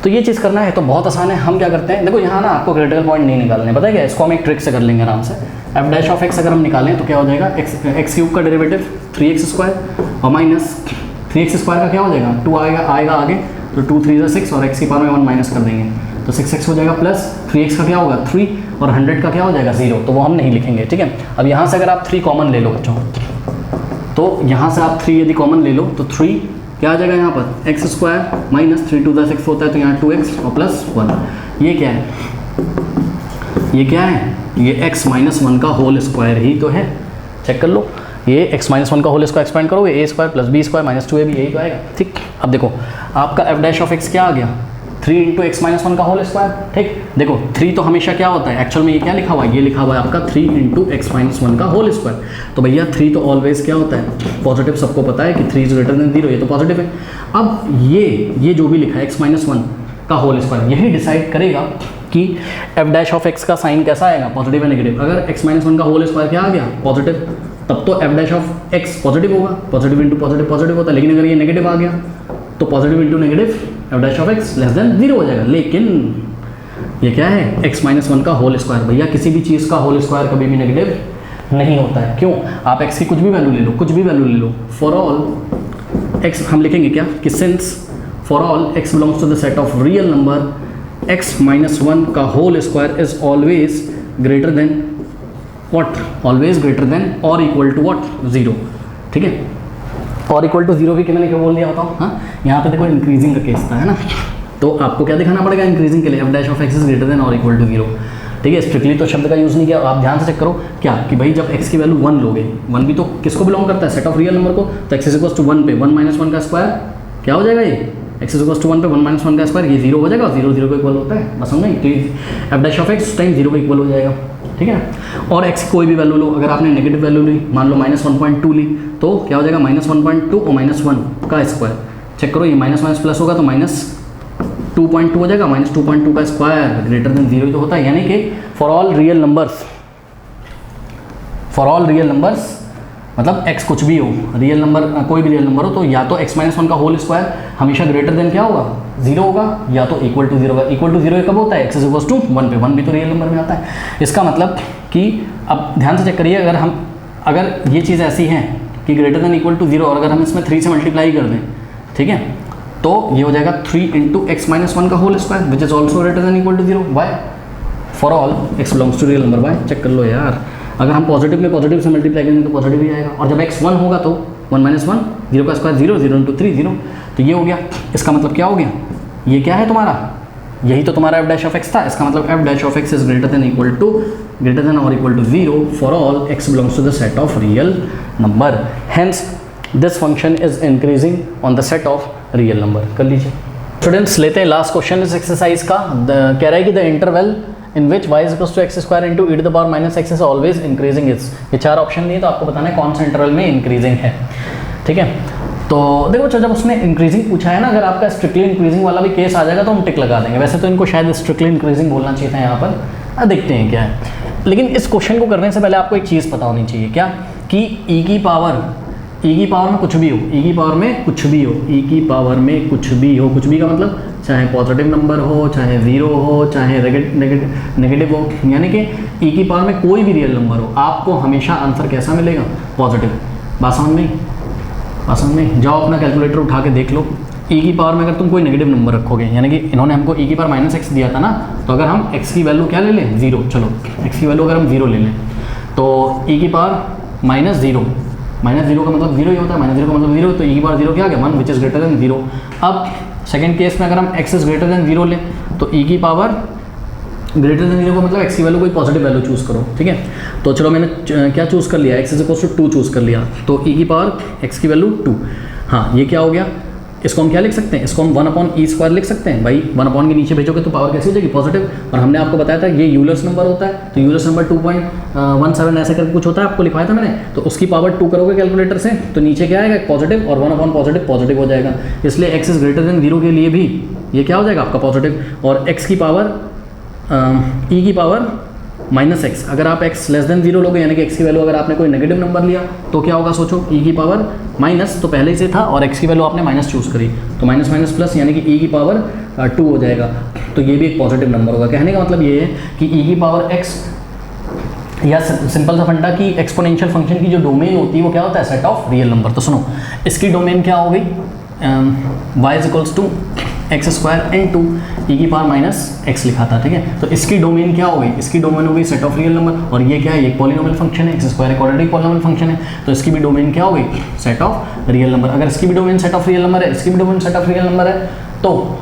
तो ये चीज़ करना है तो बहुत आसान है। हम क्या करते हैं? देखो यहाँ ना आपको क्रिटिकल पॉइंट नहीं निकालने, पता है क्या? इसको हम एक ट्रिक से कर लेंगे आराम से। f डैश ऑफ x अगर हम निकालें तो क्या हो जाएगा? x³ का डेरिवेटिव 3x² और माइनस 3x² का क्या हो जाएगा? 2 आएगा आगे, तो 2 3 6, और x की पावर में 1 माइनस कर देंगे तो 6x हो जाएगा, प्लस 3x का क्या होगा? 3, और 100 का क्या हो जाएगा? 0, तो वो हम नहीं लिखेंगे। ठीक है, अब यहाँ से अगर आप 3 कॉमन ले लो बच्चों, तो यहाँ से आप 3 यदि कॉमन ले लो तो 3 क्या आ जाएगा यहाँ पर? x² माइनस 3 2 6 होता है, तो यहाँ 2x और प्लस 1। ये क्या है? ये क्या है? ये x - 1 का होल स्क्वायर ही तो है। चेक कर लो, ये x - 1 का होल स्क्वायर एक्सपेंड करोगे, a² + b² - 2ab, यही तो आएगा। ठीक, अब देखो आपका f डैश ऑफ x क्या आ गया? 3 × x - 1 का होल स्क्वायर। ठीक, देखो 3 तो हमेशा क्या होता है? एक्चुअल में ये क्या लिखा हुआ है? ये लिखा हुआ है आपका 3 × x - 1 का होल स्क्वायर। तो भैया 3 तो ऑलवेज क्या होता है? पॉजिटिव। सबको पता है कि 3 इज ग्रेटर देन 0, ये तो पॉजिटिव है। अब ये जो भी लिखा है x - 1 का होल स्क्वायर, यही डिसाइड करेगा कि f डैश ऑफ x का साइन कैसा आएगा? पॉजिटिव या नेगेटिव। अगर x - 1 का होल स्क्वायर क्या आ गया? पॉजिटिव, तब तो f dash of x positive होगा। पॉजिटिव इंटू पॉजिटिव पॉजिटिव होता है, लेकिन अगर ये नेगेटिव आ गया तो positive into negative f dash of x less than 0 हो जाएगा। लेकिन ये क्या है? x - 1 का होल स्क्वायर। भैया किसी भी चीज़ का होल स्क्वायर कभी भी नेगेटिव नहीं होता है। क्यों? आप x की कुछ भी वैल्यू ले लो, कुछ भी वैल्यू ले लो, फॉर ऑल x हम लिखेंगे क्या? कि since for all x belongs to the set of real number x - 1 का whole square is always greater than what? Always greater than और इक्वल टू व्हाट? 0। ठीक है, और इक्वल टू 0 भी कि मैंने क्या बोल दिया बताओ? हाँ, यहाँ पे देखो इंक्रीजिंग का केस था, है ना, तो आपको क्या दिखाना पड़ेगा इंक्रीजिंग के लिए? f dash of x is greater than और इक्वल टू 0। ठीक है, स्ट्रिक्टली तो शब्द का यूज़ नहीं किया। आप ध्यान से चेक करो क्या कि भाई जब x की वैल्यू 1 लोगे, 1 भी तो किसको बिलोंग करता है? सेट ऑफ रियल नंबर को। तो x इज 1 पे 1 - 1 का स्क्वायर क्या हो जाएगा? ये x इज 1 पे 1 - 1 का स्क्वायर, ये 0 हो जाएगा, 0 0 को इक्वल होता है, बस समझ गए? तो f dash of x time 0 को इक्वल हो जाएगा। ठीक है, और x कोई भी वैल्यू लो, अगर आपने नेगेटिव वैल्यू ली, मान लो -1.2 ली, तो क्या हो जाएगा? -1.2 और -1 का स्क्वायर। चेक करो, ये माइनस प्लस होगा तो -2.2 हो जाएगा, -2.2 का स्क्वायर ग्रेटर देन 0 ही तो होता है। यानी कि फॉर ऑल रियल नंबर्स मतलब x कुछ भी हो, रियल नंबर कोई भी रियल नंबर हो, तो या तो x - 1 का होल स्क्वायर हमेशा ग्रेटर देन क्या होगा? 0 होगा, या तो इक्वल टू 0 होगा। इक्वल टू 0 कब होता है? x इज 1 पे 1 भी तो रियल नंबर में आता है। इसका मतलब कि अब ध्यान से चेक करिए, अगर ये चीज़ ऐसी है कि ग्रेटर देन इक्वल टू 0, और अगर हम इसमें 3 से मल्टीप्लाई कर दें, ठीक है, तो ये हो जाएगा 3 × x - 1 का whole square which is also greater than equal to 0। Why? For all x belongs to real number. Why? Check कर लो यार, अगर हम पॉजिटिव में पॉजिटिव से मल्टीप्लाई करेंगे तो पॉजिटिव ही आएगा, और जब x 1 होगा तो 1 - 1 0 का स्क्वायर 0, 0 × 3 0, तो ये हो गया। इसका मतलब क्या हो गया? ये क्या है तुम्हारा? यही तो तुम्हारा f डैश ऑफ x था। इसका मतलब f dash of x is greater than और equal to 0 for all x belongs to the set of real number. Hence this function is increasing on the set of real number. कर लीजिए स्टूडेंट्स, लेते हैं लास्ट क्वेश्चन इस एक्सरसाइज का। कह रहा है कि the interval in which y is equals to x square into e to the power -x is always increasing is. ये 4 ऑप्शन दिए, तो आपको बताना है कौन सा इंटरवल में इंक्रीजिंग है। ठीक है, तो देखो जब उसने इंक्रीजिंग पूछा है ना, अगर आपका स्ट्रिक्टली इंक्रीजिंग वाला भी केस आ जाएगा तो हम टिक लगा देंगे। वैसे तो इनको शायद स्ट्रिक्टली इंक्रीजिंग बोलना चाहिए था यहाँ पर, देखते हैं क्या है। लेकिन इस क्वेश्चन को करने से पहले आपको एक चीज़ पता होनी चाहिए, क्या कि ई की पावर में कुछ भी हो, ई की पावर में कुछ भी हो, ई की पावर में कुछ भी हो, कुछ भी का मतलब चाहे पॉजिटिव नंबर हो, चाहे ज़ीरो हो, चाहे नेगेटिव हो, यानी कि ई की पावर में कोई भी रियल नंबर हो, आपको हमेशा आंसर कैसा मिलेगा? पॉजिटिव। बात समझ में? जाओ अपना कैलकुलेटर उठा के देख लो, ई की पावर में अगर तुम कोई नेगेटिव नंबर रखोगे, यानी कि इन्होंने हमको ई की पावर -x दिया था ना, तो अगर हम x की वैल्यू क्या ले लें? 0। चलो x की वैल्यू अगर हम 0 ले लें तो ई की पावर -0 का मतलब 0 ही होता है, -0 का मतलब 0, तो ई की पावर 0 क्या आ गया? 1 विच इज़ ग्रेटर देन 0। अब सेकेंड केस में अगर हम x इज़ ग्रेटर देन 0 लें तो ई की पावर ग्रेटर देन 0 का मतलब x की वैल्यू कोई पॉजिटिव वैल्यू चूज़ करो, ठीक है। तो चलो मैंने क्या चूज़ कर लिया? x is equal to 2 choose कर लिया, तो ई की पावर x की वैल्यू 2। हाँ, ये क्या हो गया? इसको हम क्या लिख सकते हैं? इसको हम 1/e² लिख सकते हैं भाई। 1 के नीचे भेजोगे तो पावर कैसी हो जाएगी? पॉजिटिव। और हमने आपको बताया था ये यूलर्स नंबर होता है, तो यूलर्स नंबर 2.17 ऐसे करके कुछ होता है, आपको लिखवाया था मैंने। तो उसकी पावर 2 करोगे कैलकुलेटर से तो नीचे क्या आएगा? पॉजिटिव, और 1/पॉजिटिव पॉजिटिव हो जाएगा। इसलिए x इज ग्रेटर देन 0 के लिए भी ये क्या हो जाएगा? आपका पॉजिटिव। और x की पावर e की पावर -x, अगर आप x लेस देन 0 लोगे, यानी कि x की वैल्यू अगर आपने कोई नेगेटिव नंबर लिया तो क्या होगा? सोचो, e की पावर माइनस तो पहले ही से था और x की वैल्यू आपने माइनस चूज़ करी, तो माइनस माइनस प्लस, यानी कि e की पावर 2 हो जाएगा, तो ये भी एक पॉजिटिव नंबर होगा। कहने का मतलब ये है कि e की पावर x, या सिंपल सा फंडा कि एक्सपोनेंशियल फंक्शन की जो डोमेन होती है वो क्या होता है? Set of real number. तो सुनो, इसकी डोमेन क्या हो गई? y is equals to x² into E की पावर -x लिखा था, ठीक है। तो इसकी डोमेन क्या हो गई? इसकी डोमेन हो गई सेट ऑफ रियल नंबर, और ये क्या है? ये पॉलिनोमियल फंक्शन है, x² एक ऑलरेडी पॉलिनोमियल फंक्शन है, तो इसकी भी डोमेन क्या हो गई? Set of real number. अगर इसकी भी domain set of real number है, इसकी भी domain set of real number है, तो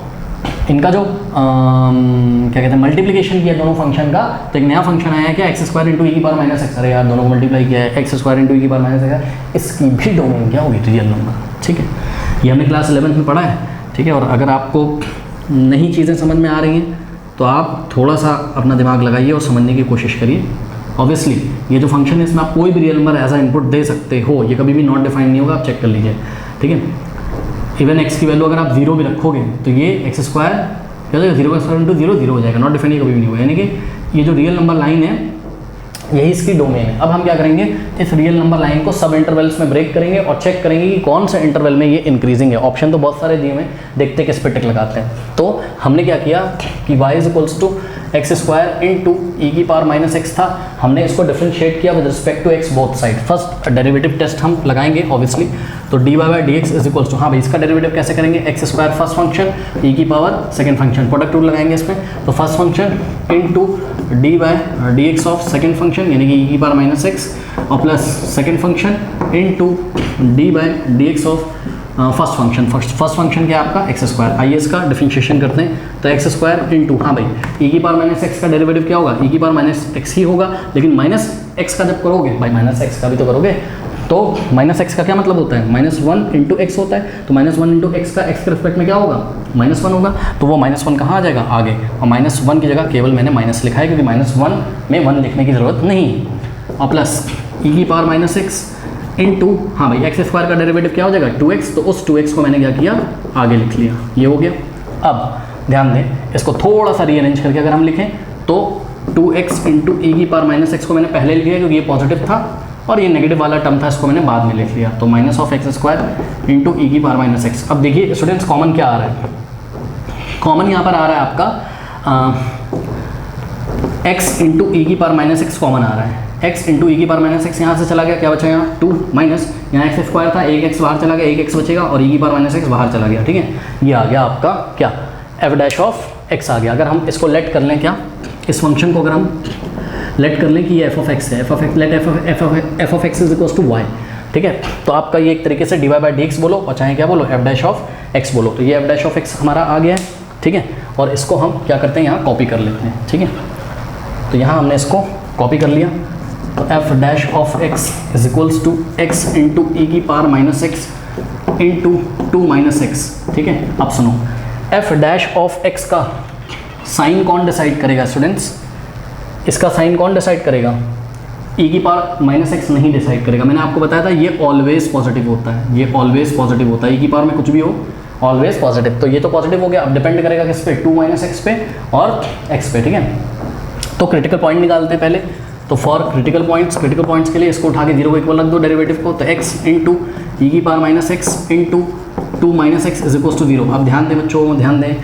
इनका जो क्या कहते हैं मल्टीप्लिकेशन किया दोनों फंक्शन का, तो एक नया फंक्शन आया है क्या? x² इंटू ई की पावर -x। अरे यार, दोनों को मल्टीप्लाई किया है, x² इंटू ई की पावर -x, इसकी भी डोमेन क्या होगी? रियल नंबर, ठीक है। ये हमने क्लास 11th में पढ़ा है, ठीक है। और अगर आपको नई चीज़ें समझ में आ रही हैं तो आप थोड़ा सा अपना दिमाग लगाइए और समझने की कोशिश करिए। ऑब्वियसली ये जो फंक्शन है इसमें आप कोई भी real number as a input दे सकते हो, ये कभी भी नॉट डिफाइन नहीं होगा, आप चेक कर लीजिए, ठीक है। इवन x की वैल्यू अगर आप 0 भी रखोगे तो ये x² क्या हो जाएगा? 0² इंटू 0 0 हो जाएगा, नॉट डिफाइन कभी भी नहीं होगा। यानी कि ये जो रियल नंबर लाइन है यही इसकी डोमेन है। अब हम क्या करेंगे? इस रियल नंबर लाइन को सब इंटरवल्स में ब्रेक करेंगे और चेक करेंगे कि कौन से इंटरवल में ये इंक्रीजिंग है। ऑप्शन तो बहुत सारे दिए हुए हैं, देखते किस पे टिक लगाते हैं। तो हमने क्या किया कि y is equals to x² into E की पावर -x था, हमने इसको डिफरेंशिएट किया with respect to x both side. First derivative test हम लगाएंगे ऑब्वियसली, तो dy/dx इज इक्वल्स टू, हाँ भाई इसका डेरिवेटिव कैसे करेंगे? x² फर्स्ट फंक्शन, ई की power second function, product rule लगाएंगे इसमें। तो first function into dy/dx of second function, यानी कि ई की पावर -x, और plus second function into dy/dx of first function. First function क्या है आपका? x²। आइए इसका डिफरेंशिएशन करते हैं, तो x² इंटू, हाँ भाई ई की पावर -x का डेरिवेटिव क्या होगा? ई की पावर -x ही होगा, लेकिन -x का जब करोगे भाई, -x का भी तो करोगे, तो -x का क्या मतलब होता है? -1 इंटू x होता है, तो -1 इंटू x का x के रिस्पेक्ट में क्या होगा? -1 होगा, तो वो -1 कहाँ आ जाएगा? आगे, और -1 की जगह केवल मैंने माइनस लिखा है क्योंकि -1 में 1 लिखने की ज़रूरत नहीं है, और प्लस ई की पावर -x इंटू, हाँ भाई x² का डेरिवेटिव क्या हो जाएगा? 2x, तो उस 2x को मैंने क्या किया? आगे लिख लिया, ये हो गया। अब ध्यान दें, इसको थोड़ा सा रीअरेंज करके अगर हम लिखें तो 2x इंटू ई की पावर -x को मैंने पहले लिख लिया क्योंकि ये पॉजिटिव था, और ये नेगेटिव वाला टर्म था, इसको मैंने बाद में लिख लिया, तो -x² इंटू ई की पावर -x। अब देखिए स्टूडेंट्स, कॉमन क्या आ रहा है? कॉमन यहाँ पर आ रहा है आपका x इंटू ई की पावर -x कॉमन आ रहा है। x इंटू ई की पावर -x यहाँ से चला गया, क्या बचेगा? 2 माइनस, यहाँ x² था, एक x बाहर चला गया, एक x बचेगा, और ई की पावर -x बाहर चला गया, ठीक है। ये आ गया आपका क्या? f' ऑफ x आ गया। अगर हम इसको लेट कर लें, क्या इस फंक्शन को अगर हम लेट कर लें कि ये f(x) है, f(x) is equals to y, ठीक है। तो आपका ये एक तरीके से dy/dx बोलो, और चाहे क्या बोलो, f' ऑफ x बोलो, तो ये f' ऑफ x हमारा आ गया है, ठीक है। और इसको हम क्या करते हैं? यहाँ कॉपी कर लेते हैं, ठीक है। तो यहाँ हमने इसको कॉपी कर लिया, तो f' of x is equals to x into E की पावर -x इंटू 2 -x, ठीक है। अब सुनो, f' ऑफ x का साइन कौन डिसाइड करेगा स्टूडेंट्स? इसका साइन कौन डिसाइड करेगा? ई की पावर माइनस एक्स नहीं डिसाइड करेगा। मैंने आपको बताया था ये ऑलवेज पॉजिटिव होता है, ये ऑलवेज पॉजिटिव होता है, ई की पावर में कुछ भी हो ऑलवेज पॉजिटिव। तो ये तो पॉजिटिव हो गया, अब डिपेंड करेगा किस पे, 2 माइनस एक्स पे और एक्स पे, ठीक है। तो क्रिटिकल पॉइंट निकालते हैं पहले। तो फॉर क्रिटिकल पॉइंट्स के लिए इसको उठा के 0 को इक्वल रख दो डेरिवेटिव को, तो x इंटू ई की power minus X into 2 minus X is equal to 0। अब ध्यान दें बच्चों, ध्यान दें,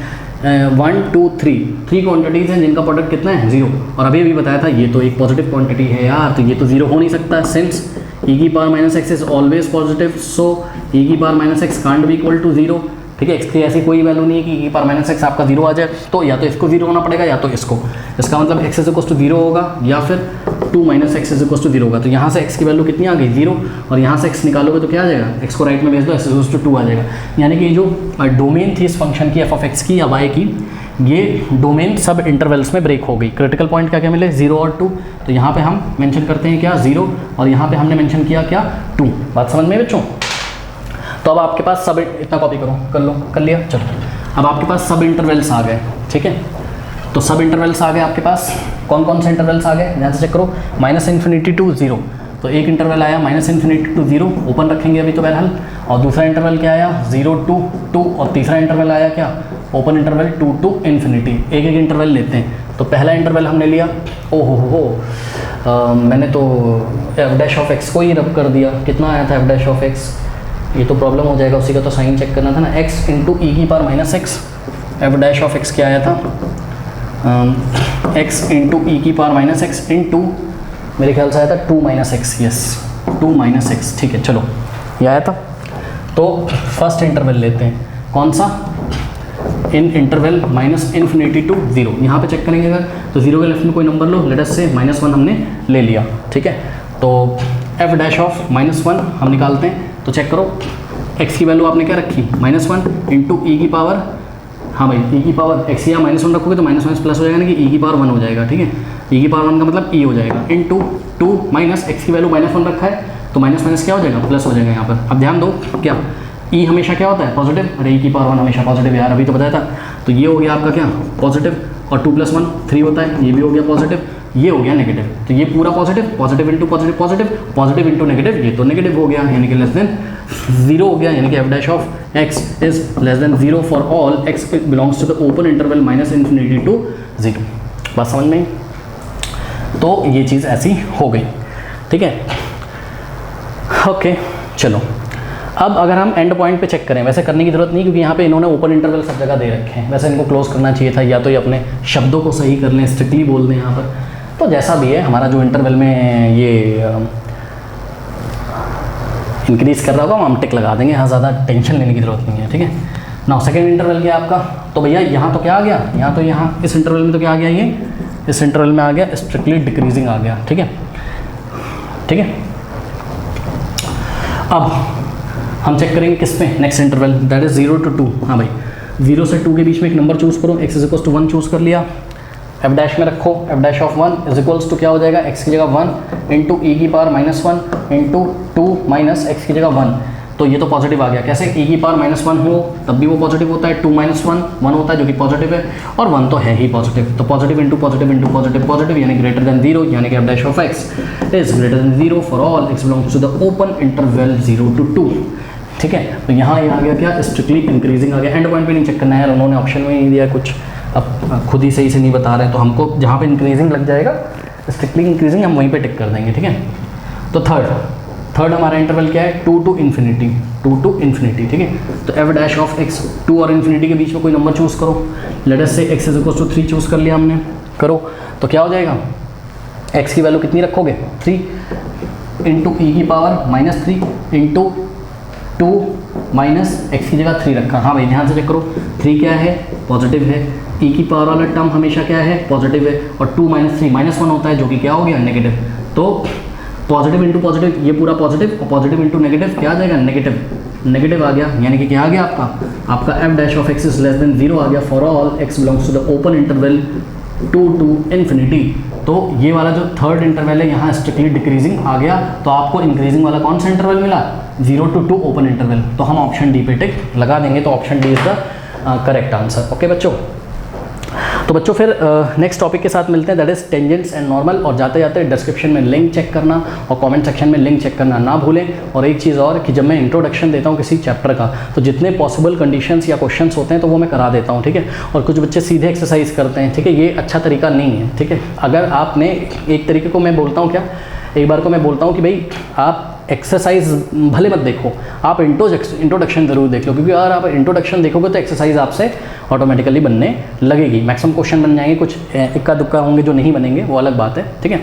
1 2 3 क्वांटिटीज़ हैं जिनका प्रोडक्ट कितना है 0। और अभी बताया था ये तो एक पॉजिटिव क्वांटिटी है यार, तो ये तो 0 हो नहीं सकता, सिंस ई की power minus X is always positive, so E की power minus X can't be equal to 0, ठीक है। एक्स की ऐसी कोई वैल्यू नहीं है कि ई की पावर माइनस एक्स आपका 0 आ जाए, तो या तो इसको 0 होना पड़ेगा या तो इसको। इसका मतलब एक्स इज इक्वल टू 0 होगा या फिर 2 minus X is equal to 0 होगा। तो यहाँ से एक्स की वैल्यू कितनी आ गई 0, और यहाँ से एक्स निकालोगे तो क्या आ जाएगा, एक्स को राइट में भेज दो, एक्स इज इक्वल टू 2 आ जाएगा। यानी कि जो डोमेन थी इस फंक्शन की एफ ऑफ एक्स की या वाई की, ये डोमेन सब इंटरवल्स में ब्रेक हो गई। क्रिटिकल पॉइंट क्या क्या मिले 0 और 2, तो यहाँ पे हम मेंशन करते हैं क्या 0, और यहाँ पे हमने मेंशन किया क्या 2। बात समझ में बच्चों। तो अब आपके पास सब, इतना कॉपी करो, कर लो, कर लिया, चलो। अब आपके पास सब इंटरवल्स आ गए, ठीक है। तो सब इंटरवल्स आ गए आपके पास, कौन कौन से इंटरवल्स आ गए ध्यान से चेक करो, -∞ टू 0। तो एक इंटरवल आया -∞ टू 0, ओपन रखेंगे अभी तो बहरहाल, और दूसरा इंटरवल क्या आया 0 टू 2, और तीसरा इंटरवल आया क्या ओपन इंटरवल 2 टू इन्फिनिटी। एक एक इंटरवल लेते हैं। तो पहला इंटरवल हमने लिया, मैंने तो एफ डैश ऑफ एक्स को ही रब कर दिया, कितना आया था एफ डैश ऑफ एक्स, ये तो प्रॉब्लम हो जाएगा, उसी का तो साइन चेक करना था ना, x इंटू ई की power minus x, F dash of x क्या आया था x इंटू ई की पावर माइनस एक्स इंटू मेरे ख्याल से आया था 2 minus x, yes 2 minus x, ठीक है चलो ये आया था। तो फर्स्ट इंटरवल लेते हैं, कौन सा, इन इंटरवल -∞ टू 0। यहाँ पे चेक करेंगे अगर तो 0 के लेफ्ट में कोई नंबर लो, लेट अस से -1 हमने ले लिया, ठीक है। तो एफ डैश ऑफ -1 हम निकालते हैं, तो चेक करो x की वैल्यू आपने क्या रखी -1 इंटू ई की पावर, हाँ भाई ई की पावर x या -1 रखोगे तो माइनस प्लस हो जाएगा ना, कि ई की पावर 1 हो जाएगा, ठीक है। ई की पावर 1 का मतलब ई हो जाएगा, इंटू 2 माइनस एक्स की वैल्यू -1 रखा है, तो माइनस क्या हो जाएगा प्लस हो जाएगा यहाँ पर। अब ध्यान दो क्या ई हमेशा क्या होता है पॉजिटिव, अरे ई की पावर 1 हमेशा पॉजिटिव यार, अभी तो बताया था। तो ये हो गया आपका क्या पॉजिटिव, और 2 + 1 3 होता है, ये भी हो गया पॉजिटिव, ये हो गया नेगेटिव। तो ये पूरा positive, positive into positive, positive positive into negative, ये तो नेगेटिव हो गया, यानी कि लेस देन 0 हो गया, यानी कि F dash of X is less than 0 for all X belongs to the open interval -∞ to 0। बात समझ में। तो ये चीज़ ऐसी हो गई, ठीक है, ओके चलो। अब अगर हम एंड पॉइंट पे चेक करें, वैसे करने की जरूरत नहीं क्योंकि यहाँ पे इन्होंने ओपन इंटरवल सब जगह दे रखे हैं, वैसे इनको क्लोज करना चाहिए था, या तो ये अपने शब्दों को सही कर लें, स्ट्रिक्टली बोल दें यहाँ पर। तो जैसा भी है, हमारा जो इंटरवल में ये इंक्रीज कर रहा होगा हम टिक लगा देंगे, यहाँ ज़्यादा टेंशन लेने की जरूरत नहीं है, ठीक है। नाउ सेकेंड इंटरवल क्या आपका, तो भैया यहाँ तो क्या आ गया, यहाँ तो यहाँ इस इंटरवल में तो क्या आ गया, ये इस इंटरवल में आ गया स्ट्रिक्टली डिक्रीजिंग आ गया, ठीक है, ठीक है। अब हम चेक करेंगे किस पे, next interval that is 0 to 2। हाँ भाई 0 से 2 के बीच में एक नंबर चूज़ करो, x is equal to 1 choose कर लिया, एफ डैश में रखो, F dash of 1 is equals to क्या हो जाएगा, x की जगह 1 इंटू ई की पावर -1 इंटू 2 माइनस एक्स की जगह 1। तो ये तो पॉजिटिव आ गया, कैसे e की पावर -1 हो तब भी वो पॉजिटिव होता है, 2 - 1 होता है जो कि पॉजिटिव है, और 1 तो है ही पॉजिटिव। तो positive into positive into positive positive यानी ग्रेटर देन 0, यानी कि F dash of X is greater than 0 for all X belongs to the open interval 0 to 2, ठीक है। तो यहाँ ये आ गया क्या स्ट्रिक्टली इंक्रीजिंग आ गया। एंड पॉइंट पे नहीं चेक करना है यार, उन्होंने ऑप्शन में नहीं दिया कुछ, अब खुद ही सही से नहीं बता रहे हैं, तो हमको जहाँ पे इंक्रीजिंग लग जाएगा स्ट्रिक्टली इंक्रीजिंग हम वहीं पे टिक कर देंगे, ठीक है। तो थर्ड हमारा इंटरवल क्या है 2 टू इन्फिनिटी, ठीक है। तो एफ डैश ऑफ एक्स 2 और इन्फिनिटी के बीच में कोई नंबर चूज़ करो, let us say X is equal to 3 choose कर लिया हमने, करो तो क्या हो जाएगा, एक्स की वैल्यू कितनी रखोगे 3 इंटू ई की पावर -3 इंटू 2 माइनस एक्स की जगह 3 रखा। हाँ भाई ध्यान से चेक करो, 3 क्या है पॉजिटिव है, ई की पावर वाला टर्म हमेशा क्या है पॉजिटिव है, और 2 - 3 -1 होता है जो कि क्या हो गया नेगेटिव। तो पॉजिटिव इंटू पॉजिटिव ये पूरा पॉजिटिव, और पॉजिटिव इंटू नेगेटिव क्या आ जाएगा नेगेटिव आ गया, यानी कि क्या आ गया आपका F dash of X is less than 0 आ गया for all X belongs to the open interval 2 to infinity. तो ये वाला जो थर्ड इंटरवल है यहाँ स्ट्रिक्टली डिक्रीजिंग आ गया। तो आपको इंक्रीजिंग वाला कौन सा इंटरवल मिला 0 टू 2 ओपन इंटरवल, तो हम ऑप्शन डी पे टिक लगा देंगे, तो option D is the correct answer. Okay बच्चों, तो बच्चों फिर नेक्स्ट टॉपिक के साथ मिलते हैं, that is tangents and normal. और जाते जाते डिस्क्रिप्शन में लिंक चेक करना और कमेंट सेक्शन में लिंक चेक करना ना भूलें। और एक चीज़ और कि जब मैं इंट्रोडक्शन देता हूँ किसी चैप्टर का तो जितने पॉसिबल कंडीशंस या क्वेश्चंस होते हैं तो वो मैं करा देता हूँ, ठीक है। और कुछ बच्चे सीधे एक्सरसाइज करते हैं, ठीक है, ये अच्छा तरीका नहीं है, ठीक है। अगर आपने एक तरीके को मैं बोलता हूँ क्या, एक बार को मैं बोलता हूँ कि भाई आप एक्सरसाइज भले मत देखो, आप इंट्रोडक्शन ज़रूर देख लो, क्योंकि अगर आप इंट्रोडक्शन देखोगे तो एक्सरसाइज आपसे ऑटोमेटिकली बनने लगेगी। मैक्सिमम क्वेश्चन बन जाएंगे, कुछ इक्का दुक्का होंगे जो नहीं बनेंगे, वो अलग बात है, ठीक है।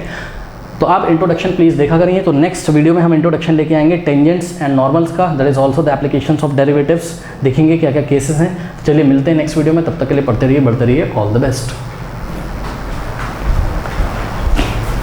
तो आप इंट्रोडक्शन प्लीज़ देखा करिए। तो नेक्स्ट वीडियो में हम इंट्रोडक्शन लेके आएंगे टेंजेंट्स एंड नॉर्मल्स का, that is also the applications of derivatives, देखेंगे क्या क्या केसेस हैं। चलिए मिलते हैं नेक्स्ट वीडियो में, तब तक के लिए पढ़ते रहिए, बढ़ते रहिए, ऑल द बेस्ट।